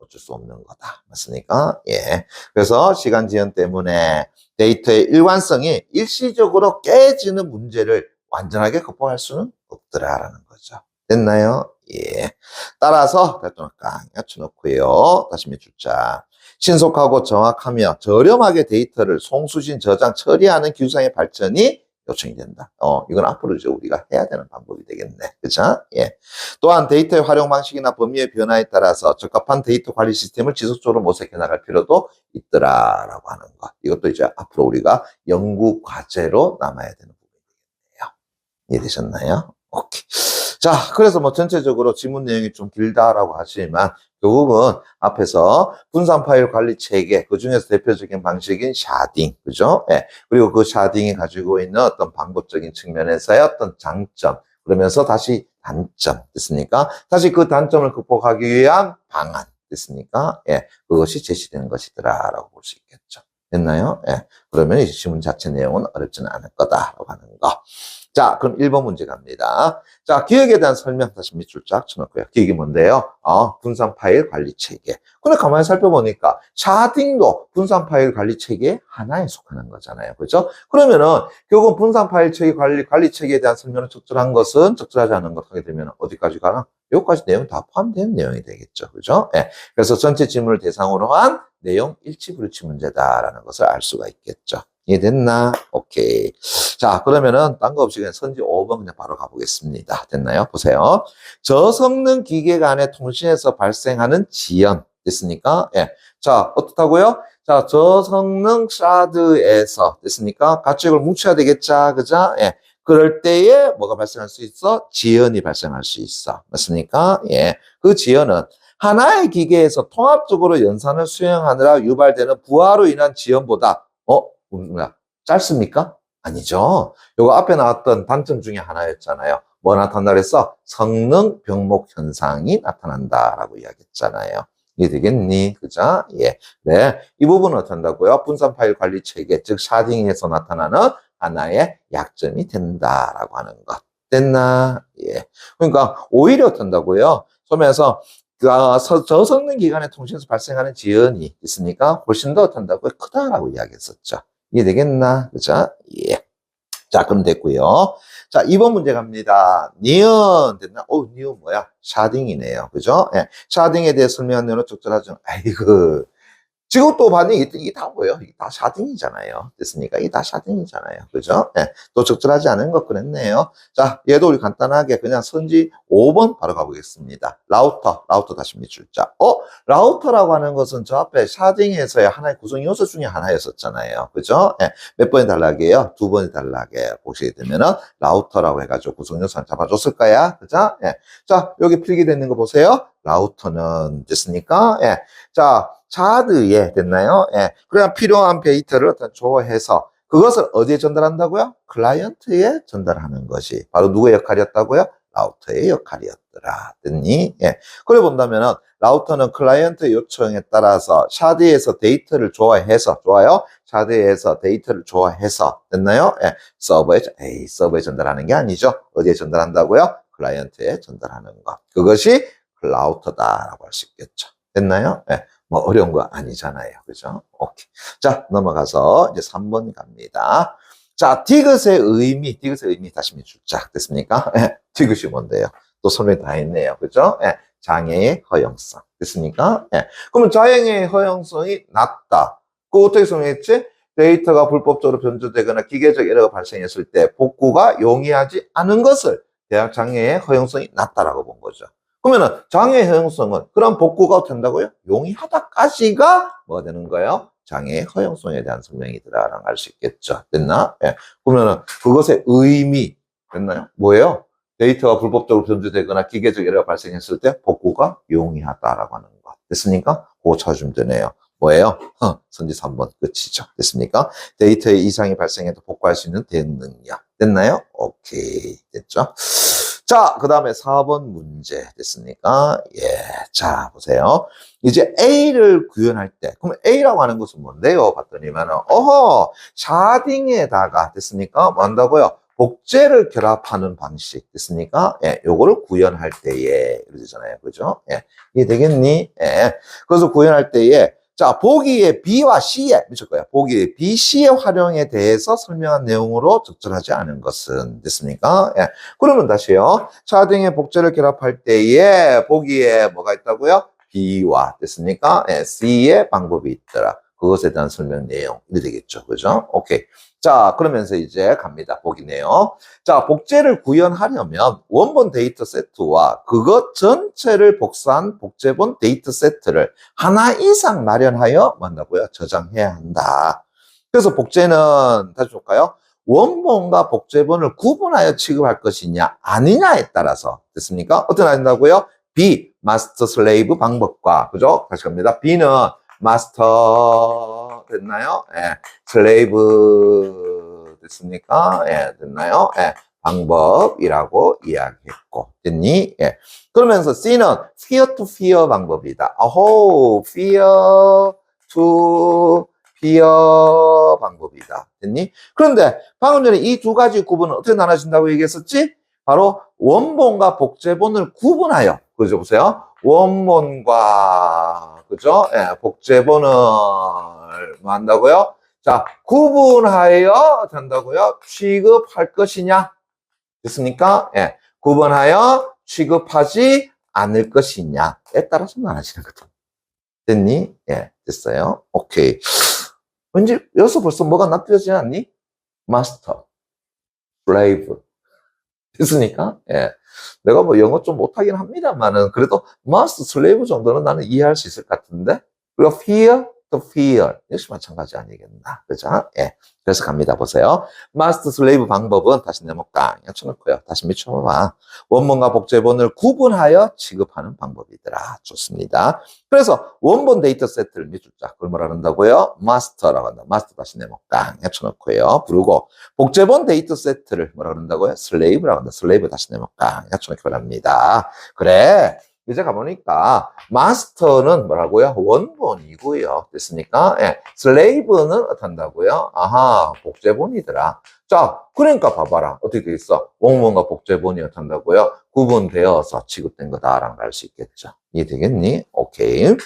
어쩔 수 없는 거다. 맞습니까? 예. 그래서 시간 지연 때문에 데이터의 일관성이 일시적으로 깨지는 문제를 완전하게 극복할 수는 없더라라는 거죠. 됐나요? 예. 따라서 대통령 깡 맞춰놓고요. 다시 몇 줄자. 신속하고 정확하며 저렴하게 데이터를 송수신, 저장, 처리하는 기술상의 발전이 요청이 된다. 이건 앞으로 이제 우리가 해야 되는 방법이 되겠네. 그죠? 예. 또한 데이터의 활용 방식이나 범위의 변화에 따라서 적합한 데이터 관리 시스템을 지속적으로 모색해 나갈 필요도 있더라라고 하는 것. 이것도 이제 앞으로 우리가 연구 과제로 남아야 되는 부분이겠네요. 이해되셨나요? 오케이. 자, 그래서 뭐 전체적으로 지문 내용이 좀 길다라고 하시지만 결국은 앞에서 분산 파일 관리 체계, 그 중에서 대표적인 방식인 샤딩, 그죠? 예. 그리고 그 샤딩이 가지고 있는 어떤 방법적인 측면에서의 어떤 장점, 그러면서 다시 단점, 됐습니까? 다시 그 단점을 극복하기 위한 방안, 됐습니까? 예. 그것이 제시되는 것이더라라고 볼 수 있겠죠. 됐나요? 예. 그러면 이 지문 자체 내용은 어렵지는 않을 거다라고 하는 거. 자, 그럼 1번 문제 갑니다. 자, 기억에 대한 설명 다시 밑줄 쫙 쳐놓고요. 기억이 뭔데요? 분산 파일 관리 체계. 근데 가만히 살펴보니까 샤딩도 분산 파일 관리 체계 하나에 속하는 거잖아요. 그죠? 그러면은 결국 분산 파일 체계 관리 체계에 대한 설명을 적절한 것은 적절하지 않은 것 하게 되면 어디까지 가나? 여기까지 내용 다 포함된 내용이 되겠죠. 그죠? 예. 그래서 전체 지문을 대상으로 한 내용 일치 불일치 문제다라는 것을 알 수가 있겠죠. 이해됐나? 오케이. 자, 그러면은 딴 거 없이 그냥 선지 5번 그냥 바로 가보겠습니다. 됐나요? 보세요. 저성능 기계 간의 통신에서 발생하는 지연. 됐습니까? 예. 자, 어떻다고요? 자, 저성능 샤드에서 됐습니까? 같이 이걸 뭉쳐야 되겠죠? 그죠? 예. 그럴 때에 뭐가 발생할 수 있어? 지연이 발생할 수 있어. 맞습니까? 예. 그 지연은 하나의 기계에서 통합적으로 연산을 수행하느라 유발되는 부하로 인한 지연보다 뭐야? 짧습니까? 아니죠. 요거 앞에 나왔던 단점 중에 하나였잖아요. 뭐 나타난다 그랬어? 성능 병목 현상이 나타난다라고 이야기했잖아요. 이해되겠니? 그죠? 예. 네. 이 부분은 어떻게 한다고요? 분산 파일 관리 체계, 즉 샤딩에서 나타나는 하나의 약점이 된다라고 하는 것. 됐나? 예. 그러니까 오히려 어떻게 한다고요? 소면에서 저성능 기관의 통신에서 발생하는 지연이 있으니까 훨씬 더 어떻게 한다고요? 크다라고 이야기했었죠. 이해되겠나? 그죠? 예. 자, 그럼 됐고요. 자, 2번 문제 갑니다. 니은 됐나? 니은 뭐야? 샤딩이네요. 그죠? 예. 샤딩에 대해 설명한 내용은 적절하죠. 아이고. 지금 또 봤더니 이게 다 뭐예요? 이게 다 샤딩이잖아요. 됐습니까? 이게 다 샤딩이잖아요. 그죠? 예. 또 적절하지 않은 것 그랬네요. 자, 얘도 우리 간단하게 그냥 선지 5번 바로 가보겠습니다. 라우터 다시 밑줄자. 라우터라고 하는 것은 저 앞에 샤딩에서의 하나의 구성 요소 중에 하나였었잖아요. 그죠? 예. 몇 번이 단락이에요? 2번이 단락에 보시게 되면은 라우터라고 해가지고 구성 요소를 잡아줬을 거야. 그죠? 예. 자, 여기 필기되는 거 보세요. 라우터는 됐습니까? 예. 자, 샤드에 됐나요? 예. 그냥 필요한 데이터를 어떤 조회해서 그것을 어디에 전달한다고요? 클라이언트에 전달하는 것이 바로 누구의 역할이었다고요? 라우터의 역할이었더라. 됐니? 예. 그래 본다면은 라우터는 클라이언트 요청에 따라서 샤드에서 데이터를 조회해서 좋아요? 샤드에서 데이터를 조회해서 됐나요? 예. 서버에 전달하는 게 아니죠. 어디에 전달한다고요? 클라이언트에 전달하는 것. 그것이 라우터다라고 할 수 있겠죠. 됐나요? 예. 뭐 어려운 거 아니잖아요. 그죠? 오케이. 자, 넘어가서 이제 3번 갑니다. 자, 디귿의 의미 다시 밑줄짝 됐습니까? 예. 디귿이 뭔데요? 또 설명 다 했네요. 그죠? 예. 장애의 허용성. 됐습니까? 예. 그러면 장애의 허용성이 낮다. 그거 어떻게 설명했지? 데이터가 불법적으로 변조되거나 기계적 에러가 발생했을 때 복구가 용이하지 않은 것을 대학 장애의 허용성이 낮다라고 본 거죠. 그러면은 장애의 허용성은 그런 복구가 된다고요? 용이하다까지가 뭐가 되는 거예요? 장애의 허용성에 대한 설명이더라라는 걸 알 수 있겠죠. 됐나? 예. 그러면은 그것의 의미 됐나요? 뭐예요? 데이터가 불법적으로 변조되거나 기계적 에러가 발생했을 때 복구가 용이하다라고 하는 거. 됐습니까? 그거 찾아주면 되네요. 뭐예요? 선지 3번 끝이죠. 됐습니까? 데이터에 이상이 발생해도 복구할 수 있는 대응 능력. 됐나요? 오케이. 됐죠? 자, 그 다음에 4번 문제 됐습니까? 예. 자, 보세요. 이제 A를 구현할 때, 그럼 A라고 하는 것은 뭔데요? 봤더니만은, 샤딩에다가 됐습니까? 뭐 한다고요? 복제를 결합하는 방식 됐습니까? 예, 요거를 구현할 때에, 이러잖아요. 그죠? 예. 이해 되겠니? 예. 그래서 구현할 때에, 자, 보기에 B와 C에, 미칠 거야. 보기에 B, C의 활용에 대해서 설명한 내용으로 적절하지 않은 것은 됐습니까? 예. 그러면 다시요. 샤딩의 복제를 결합할 때에 보기에 뭐가 있다고요? B와 됐습니까? 예, C의 방법이 있더라. 그것에 대한 설명 내용. 이래 되겠죠. 그죠? 오케이. 자, 그러면서 이제 갑니다. 보기네요. 자, 복제를 구현하려면 원본 데이터 세트와 그것 전체를 복사한 복제본 데이터 세트를 하나 이상 마련하여 만다고요? 저장해야 한다. 그래서 복제는 다시 볼까요? 원본과 복제본을 구분하여 취급할 것이냐 아니냐에 따라서 됐습니까? 어떻게 한다고요? B, 마스터 슬레이브 방법과 그죠? 다시 갑니다. B는 마스터 됐나요? 예. 슬레이브 됐습니까? 예, 됐나요? 예. 방법이라고 이야기했고 됐니? 예. 그러면서 C는 fear to fear 방법이다. fear to fear 방법이다. 됐니? 그런데 방금 전에 이 두 가지 구분은 어떻게 나눠진다고 얘기했었지? 바로 원본과 복제본을 구분하여 그죠? 보세요. 원본과 그죠? 예, 복제본을 뭐 한다고요? 자, 구분하여 된다고요? 취급할 것이냐? 됐습니까? 예, 구분하여 취급하지 않을 것이냐에 따라서 나눠지는 거다. 됐니? 예, 됐어요. 오케이. 왠지 여기서 벌써 뭐가 납득되지 않니? 마스터, 슬레이브. 됐습니까? 예. 내가 뭐 영어 좀 못하긴 합니다만은 그래도 마스터, 슬레이브 정도는 나는 이해할 수 있을 것 같은데. 그리고 fear, to fear. 역시 마찬가지 아니겠나. 그죠? 예. 그래서 갑니다. 보세요. 마스터, 슬레이브 방법은 다시 네모깡 쳐놓고요. 다시 미쳐봐. 원본과 복제본을 구분하여 취급하는 방법이더라. 좋습니다. 그래서 원본 데이터 세트를 밑줄자. 그걸 뭐라 한다고요? 마스터라고 한다. 마스터 다시 네모깡 쳐놓고요. 부르고 복제본 데이터 세트를 뭐라 그런다고요? 슬레이브라고 한다. 슬레이브 다시 네모깡 쳐놓고 합니다. 그래. 이제 가보니까 마스터는 뭐라고요? 원본이고요. 됐습니까? 예. 슬레이브는 어떻게 한다고요? 아하, 복제본이더라. 자, 그러니까 봐봐라. 어떻게 돼 있어? 원본과 복제본이 어떻게 한다고요? 구분되어서 취급된 거다라는 걸 알 수 있겠죠. 이해되겠니? 오케이.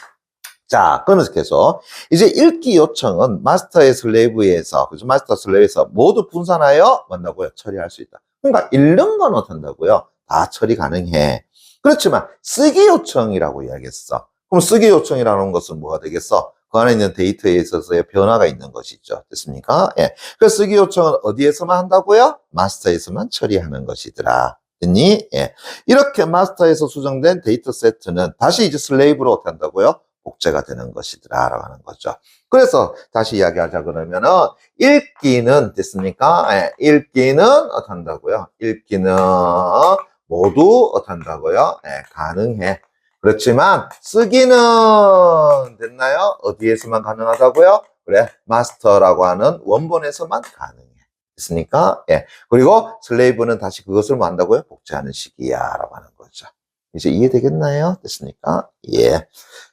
자, 그러면서 계속 이제 읽기 요청은 마스터의 슬레이브에서, 그죠? 마스터 슬레이브에서 모두 분산하여 뭔다고요? 처리할 수 있다. 그러니까 읽는 건 어떻게 한다고요? 다 처리 가능해. 그렇지만 쓰기 요청이라고 이야기했어. 그럼 쓰기 요청이라는 것은 뭐가 되겠어? 그 안에 있는 데이터에 있어서의 변화가 있는 것이죠. 됐습니까? 예. 그래서 쓰기 요청은 어디에서만 한다고요? 마스터에서만 처리하는 것이더라. 됐니? 예. 이렇게 마스터에서 수정된 데이터 세트는 다시 이제 슬레이브로 어떻게 한다고요? 복제가 되는 것이더라 라고 하는 거죠. 그래서 다시 이야기하자 그러면은 읽기는 됐습니까? 예. 읽기는 어떻게 한다고요? 읽기는 모두 어떻게 한다고요? 네, 가능해. 그렇지만 쓰기는 됐나요? 어디에서만 가능하다고요? 그래, 마스터라고 하는 원본에서만 가능해. 됐습니까? 예. 그리고 슬레이브는 다시 그것을 뭐 한다고요? 복제하는 식이야 라고 하는 거죠. 이제 이해되겠나요? 됐습니까? 예.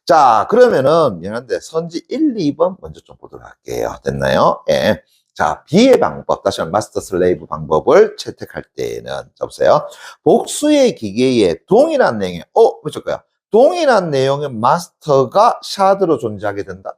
자, 그러면은 미안한데 선지 1, 2번 먼저 좀 보도록 할게요. 됐나요? 예. 자, B의 방법, 다시 한번 마스터 슬레이브 방법을 채택할 때에는, 자, 보세요. 복수의 기계에 동일한 내용의, 뭐일까요? 동일한 내용의 마스터가 샤드로 존재하게 된다.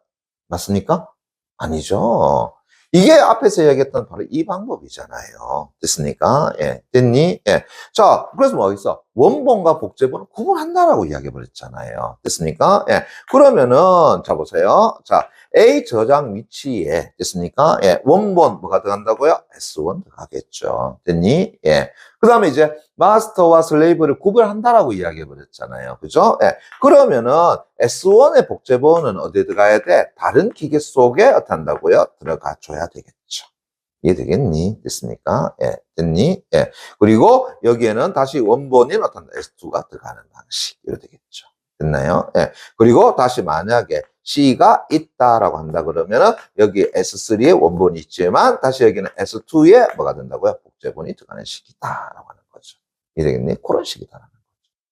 맞습니까? 아니죠. 이게 앞에서 이야기했던 바로 이 방법이잖아요. 됐습니까? 예. 됐니? 예. 자, 그래서 뭐 있어? 원본과 복제본을 구분한다라고 이야기해버렸잖아요. 됐습니까? 예. 그러면은, 자, 보세요. 자, A 저장 위치에, 됐습니까? 예. 원본 뭐가 들어간다고요? S1 들어가겠죠. 됐니? 예. 그 다음에 이제 마스터와 슬레이브를 구분한다라고 이야기해버렸잖아요. 그죠? 예. 그러면은 S1의 복제본은 어디에 들어가야 돼? 다른 기계 속에 어떻게 한다고요? 들어가줘야 되겠죠. 이해되겠니? 됐습니까? 예. 됐니? 예. 그리고 여기에는 다시 원본인 어떤 S2가 들어가는 방식. 이래 되겠죠. 됐나요? 예. 그리고 다시 만약에 C가 있다라고 한다 그러면은 여기 S3에 원본이 있지만 다시 여기는 S2에 뭐가 된다고요? 복제본이 들어가는 식이다라고 하는 거죠. 이해되겠니? 그런 식이다라는 거죠.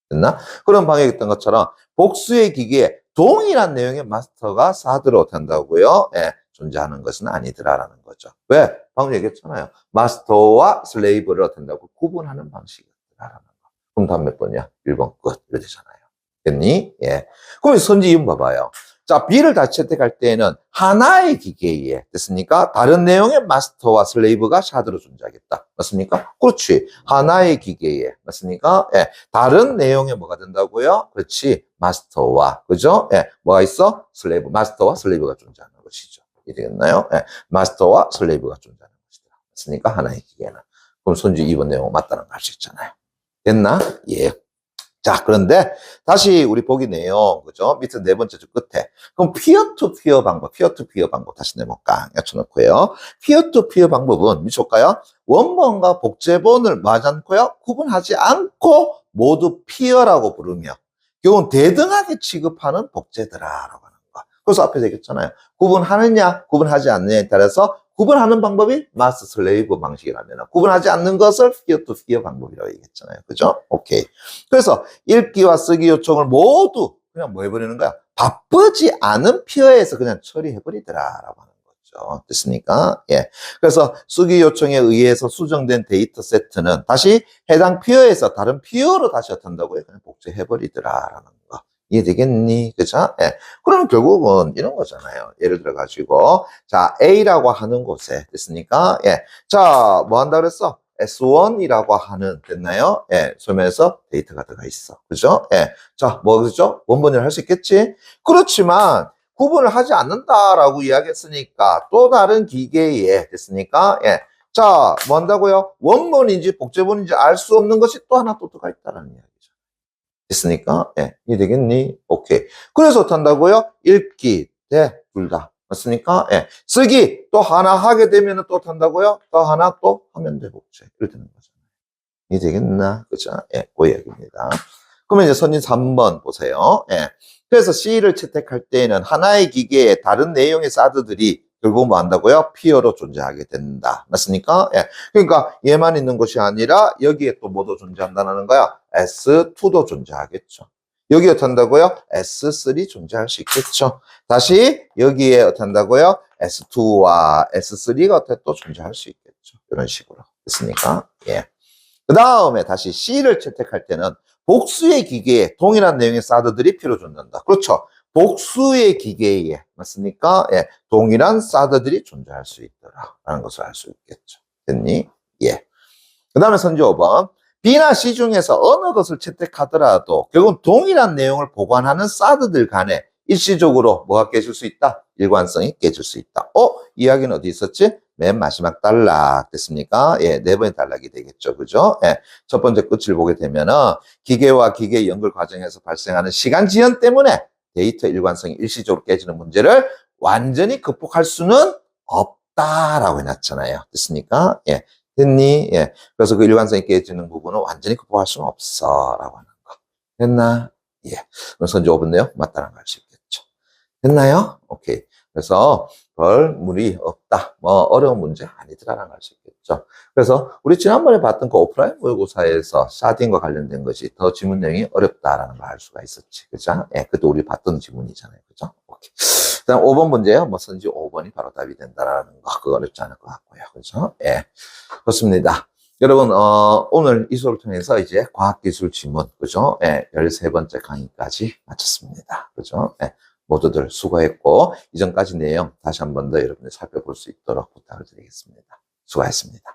됐나? 그런 방향이 있던 것처럼 복수의 기기에 동일한 내용의 마스터가 사드로 된다고요? 예. 존재하는 것은 아니더라라는 거죠. 왜? 방금 얘기했잖아요. 마스터와 슬레이브를 된다고 구분하는 방식이더라라는 거. 그럼 다음 몇 번이야? 1번 끝. 이렇게 되잖아요. 됐니? 예. 그럼 선지 이음 봐봐요. 자, B를 다시 채택할 때에는 하나의 기계에, 됐습니까? 다른 내용의 마스터와 슬레이브가 샤드로 존재하겠다. 맞습니까? 그렇지. 하나의 기계에, 맞습니까? 예. 다른 내용의 뭐가 된다고요? 그렇지. 마스터와, 그죠? 예. 뭐가 있어? 슬레이브, 마스터와 슬레이브가 존재하는 것이죠. 이해되겠나요? 예. 마스터와 슬레이브가 존재하는 것이다. 맞습니까? 하나의 기계는. 그럼 손지 2번 내용 맞다는 거 알 수 있잖아요. 됐나? 예. 자, 그런데 다시 우리 보기 내용, 그죠? 밑에 네 번째 줄 끝에. 그럼 피어 방법 다시 네모 깡 엿쳐놓고요. 피어 방법은 미쳐볼까요? 원본과 복제본을 마지 않고요. 구분하지 않고 모두 피어라고 부르며 결국은 대등하게 취급하는 복제더라라고 하는 거. 그래서 앞에 얘기했잖아요. 구분하느냐, 구분하지 않느냐에 따라서 구분하는 방법이 마스터 슬레이브 방식이라면 구분하지 않는 것을 피어 방법이라고 얘기했잖아요. 그죠? 오케이. 그래서 읽기와 쓰기 요청을 모두 그냥 뭐 해버리는 거야? 바쁘지 않은 피어에서 그냥 처리해버리더라라고 하는 거죠. 됐습니까? 예. 그래서 쓰기 요청에 의해서 수정된 데이터 세트는 다시 해당 피어에서 다른 피어로 다시 어떤다고요? 그냥 복제해버리더라라는 거. 이해되겠니? 그죠? 예. 그럼 결국은 이런 거잖아요. 예를 들어가지고, 자, A라고 하는 곳에, 됐습니까? 예. 자, 뭐 한다 그랬어? S1이라고 하는, 됐나요? 예. 소면에서 데이터가 들어가 있어. 그죠? 예. 자, 뭐, 그죠? 원본을 할 수 있겠지? 그렇지만, 구분을 하지 않는다라고 이야기했으니까 또 다른 기계에 됐으니까 예. 자, 뭐 한다고요? 원본인지 복제본인지 알 수 없는 것이 또 하나 또 들어가 있다는 이야기죠. 됐으니까 예. 이해되겠니? 오케이. 그래서 어떻다고요? 읽기, 대, 둘 다. 맞습니까? 예. 쓰기 또 하나 하게 되면 또 한다고요? 또 하나 또 하면 돼 복제. 이렇게 되는 거잖아요. 이해되겠나? 그죠? 예. 그 이야기입니다. 그러면 이제 선진 3번 보세요. 예. 그래서 C를 채택할 때에는 하나의 기계에 다른 내용의 사드들이 결국 뭐 한다고요? 피어로 존재하게 된다. 맞습니까? 예. 그러니까 얘만 있는 것이 아니라 여기에 또 뭐도 존재한다는 거야? S2도 존재하겠죠. 여기에 어떻게 한다고요? S3 존재할 수 있겠죠. 다시 여기에 어떻게 한다고요? S2와 S3가 어떻게 또 존재할 수 있겠죠. 이런 식으로. 됐습니까? 예. 그 다음에 다시 C를 채택할 때는 복수의 기계에 동일한 내용의 사드들이 필요 존재한다. 그렇죠. 복수의 기계에 맞습니까? 예, 동일한 사드들이 존재할 수 있더라 라는 것을 알 수 있겠죠. 됐니? 예. 그 다음에 선지 5번 B나 C 중에서 어느 것을 채택하더라도 결국은 동일한 내용을 보관하는 사드들 간에 일시적으로 뭐가 깨질 수 있다? 일관성이 깨질 수 있다. 이야기는 어디 있었지? 맨 마지막 단락 됐습니까? 예, 네 번의 단락이 되겠죠. 그죠? 예, 첫 번째 끝을 보게 되면은 기계와 기계 연결 과정에서 발생하는 시간 지연 때문에 데이터 일관성이 일시적으로 깨지는 문제를 완전히 극복할 수는 없다라고 해놨잖아요. 됐습니까? 예, 됐니? 예, 그래서 그 일관성이 깨지는 부분은 완전히 극복할 수는 없어라고 하는 거. 됐나? 예, 그럼 선지 5번 내용 맞다는 걸 알 수 있겠죠. 됐나요? 오케이. 그래서 별 무리 없다. 뭐 어려운 문제 아니더라라는 걸 알 수 있겠죠. 그래서 우리 지난번에 봤던 그 오프라인 모의고사에서 샤딩과 관련된 것이 더 지문 내용이 어렵다라는 걸 알 수가 있었지. 그죠? 예, 그것도 우리 봤던 지문이잖아요. 그죠? 오케이. 그다음 5번 문제요. 뭐 선지 5번이 바로 답이 된다라는 거. 그거 어렵지 않을 것 같고요. 그죠? 예. 그렇습니다. 여러분, 오늘 이 수업을 통해서 이제 과학기술 지문, 그죠? 예, 13번째 강의까지 마쳤습니다. 그죠? 예. 모두들 수고했고 이전까지 내용 다시 한 번 더 여러분들 살펴볼 수 있도록 부탁을 드리겠습니다. 수고하셨습니다.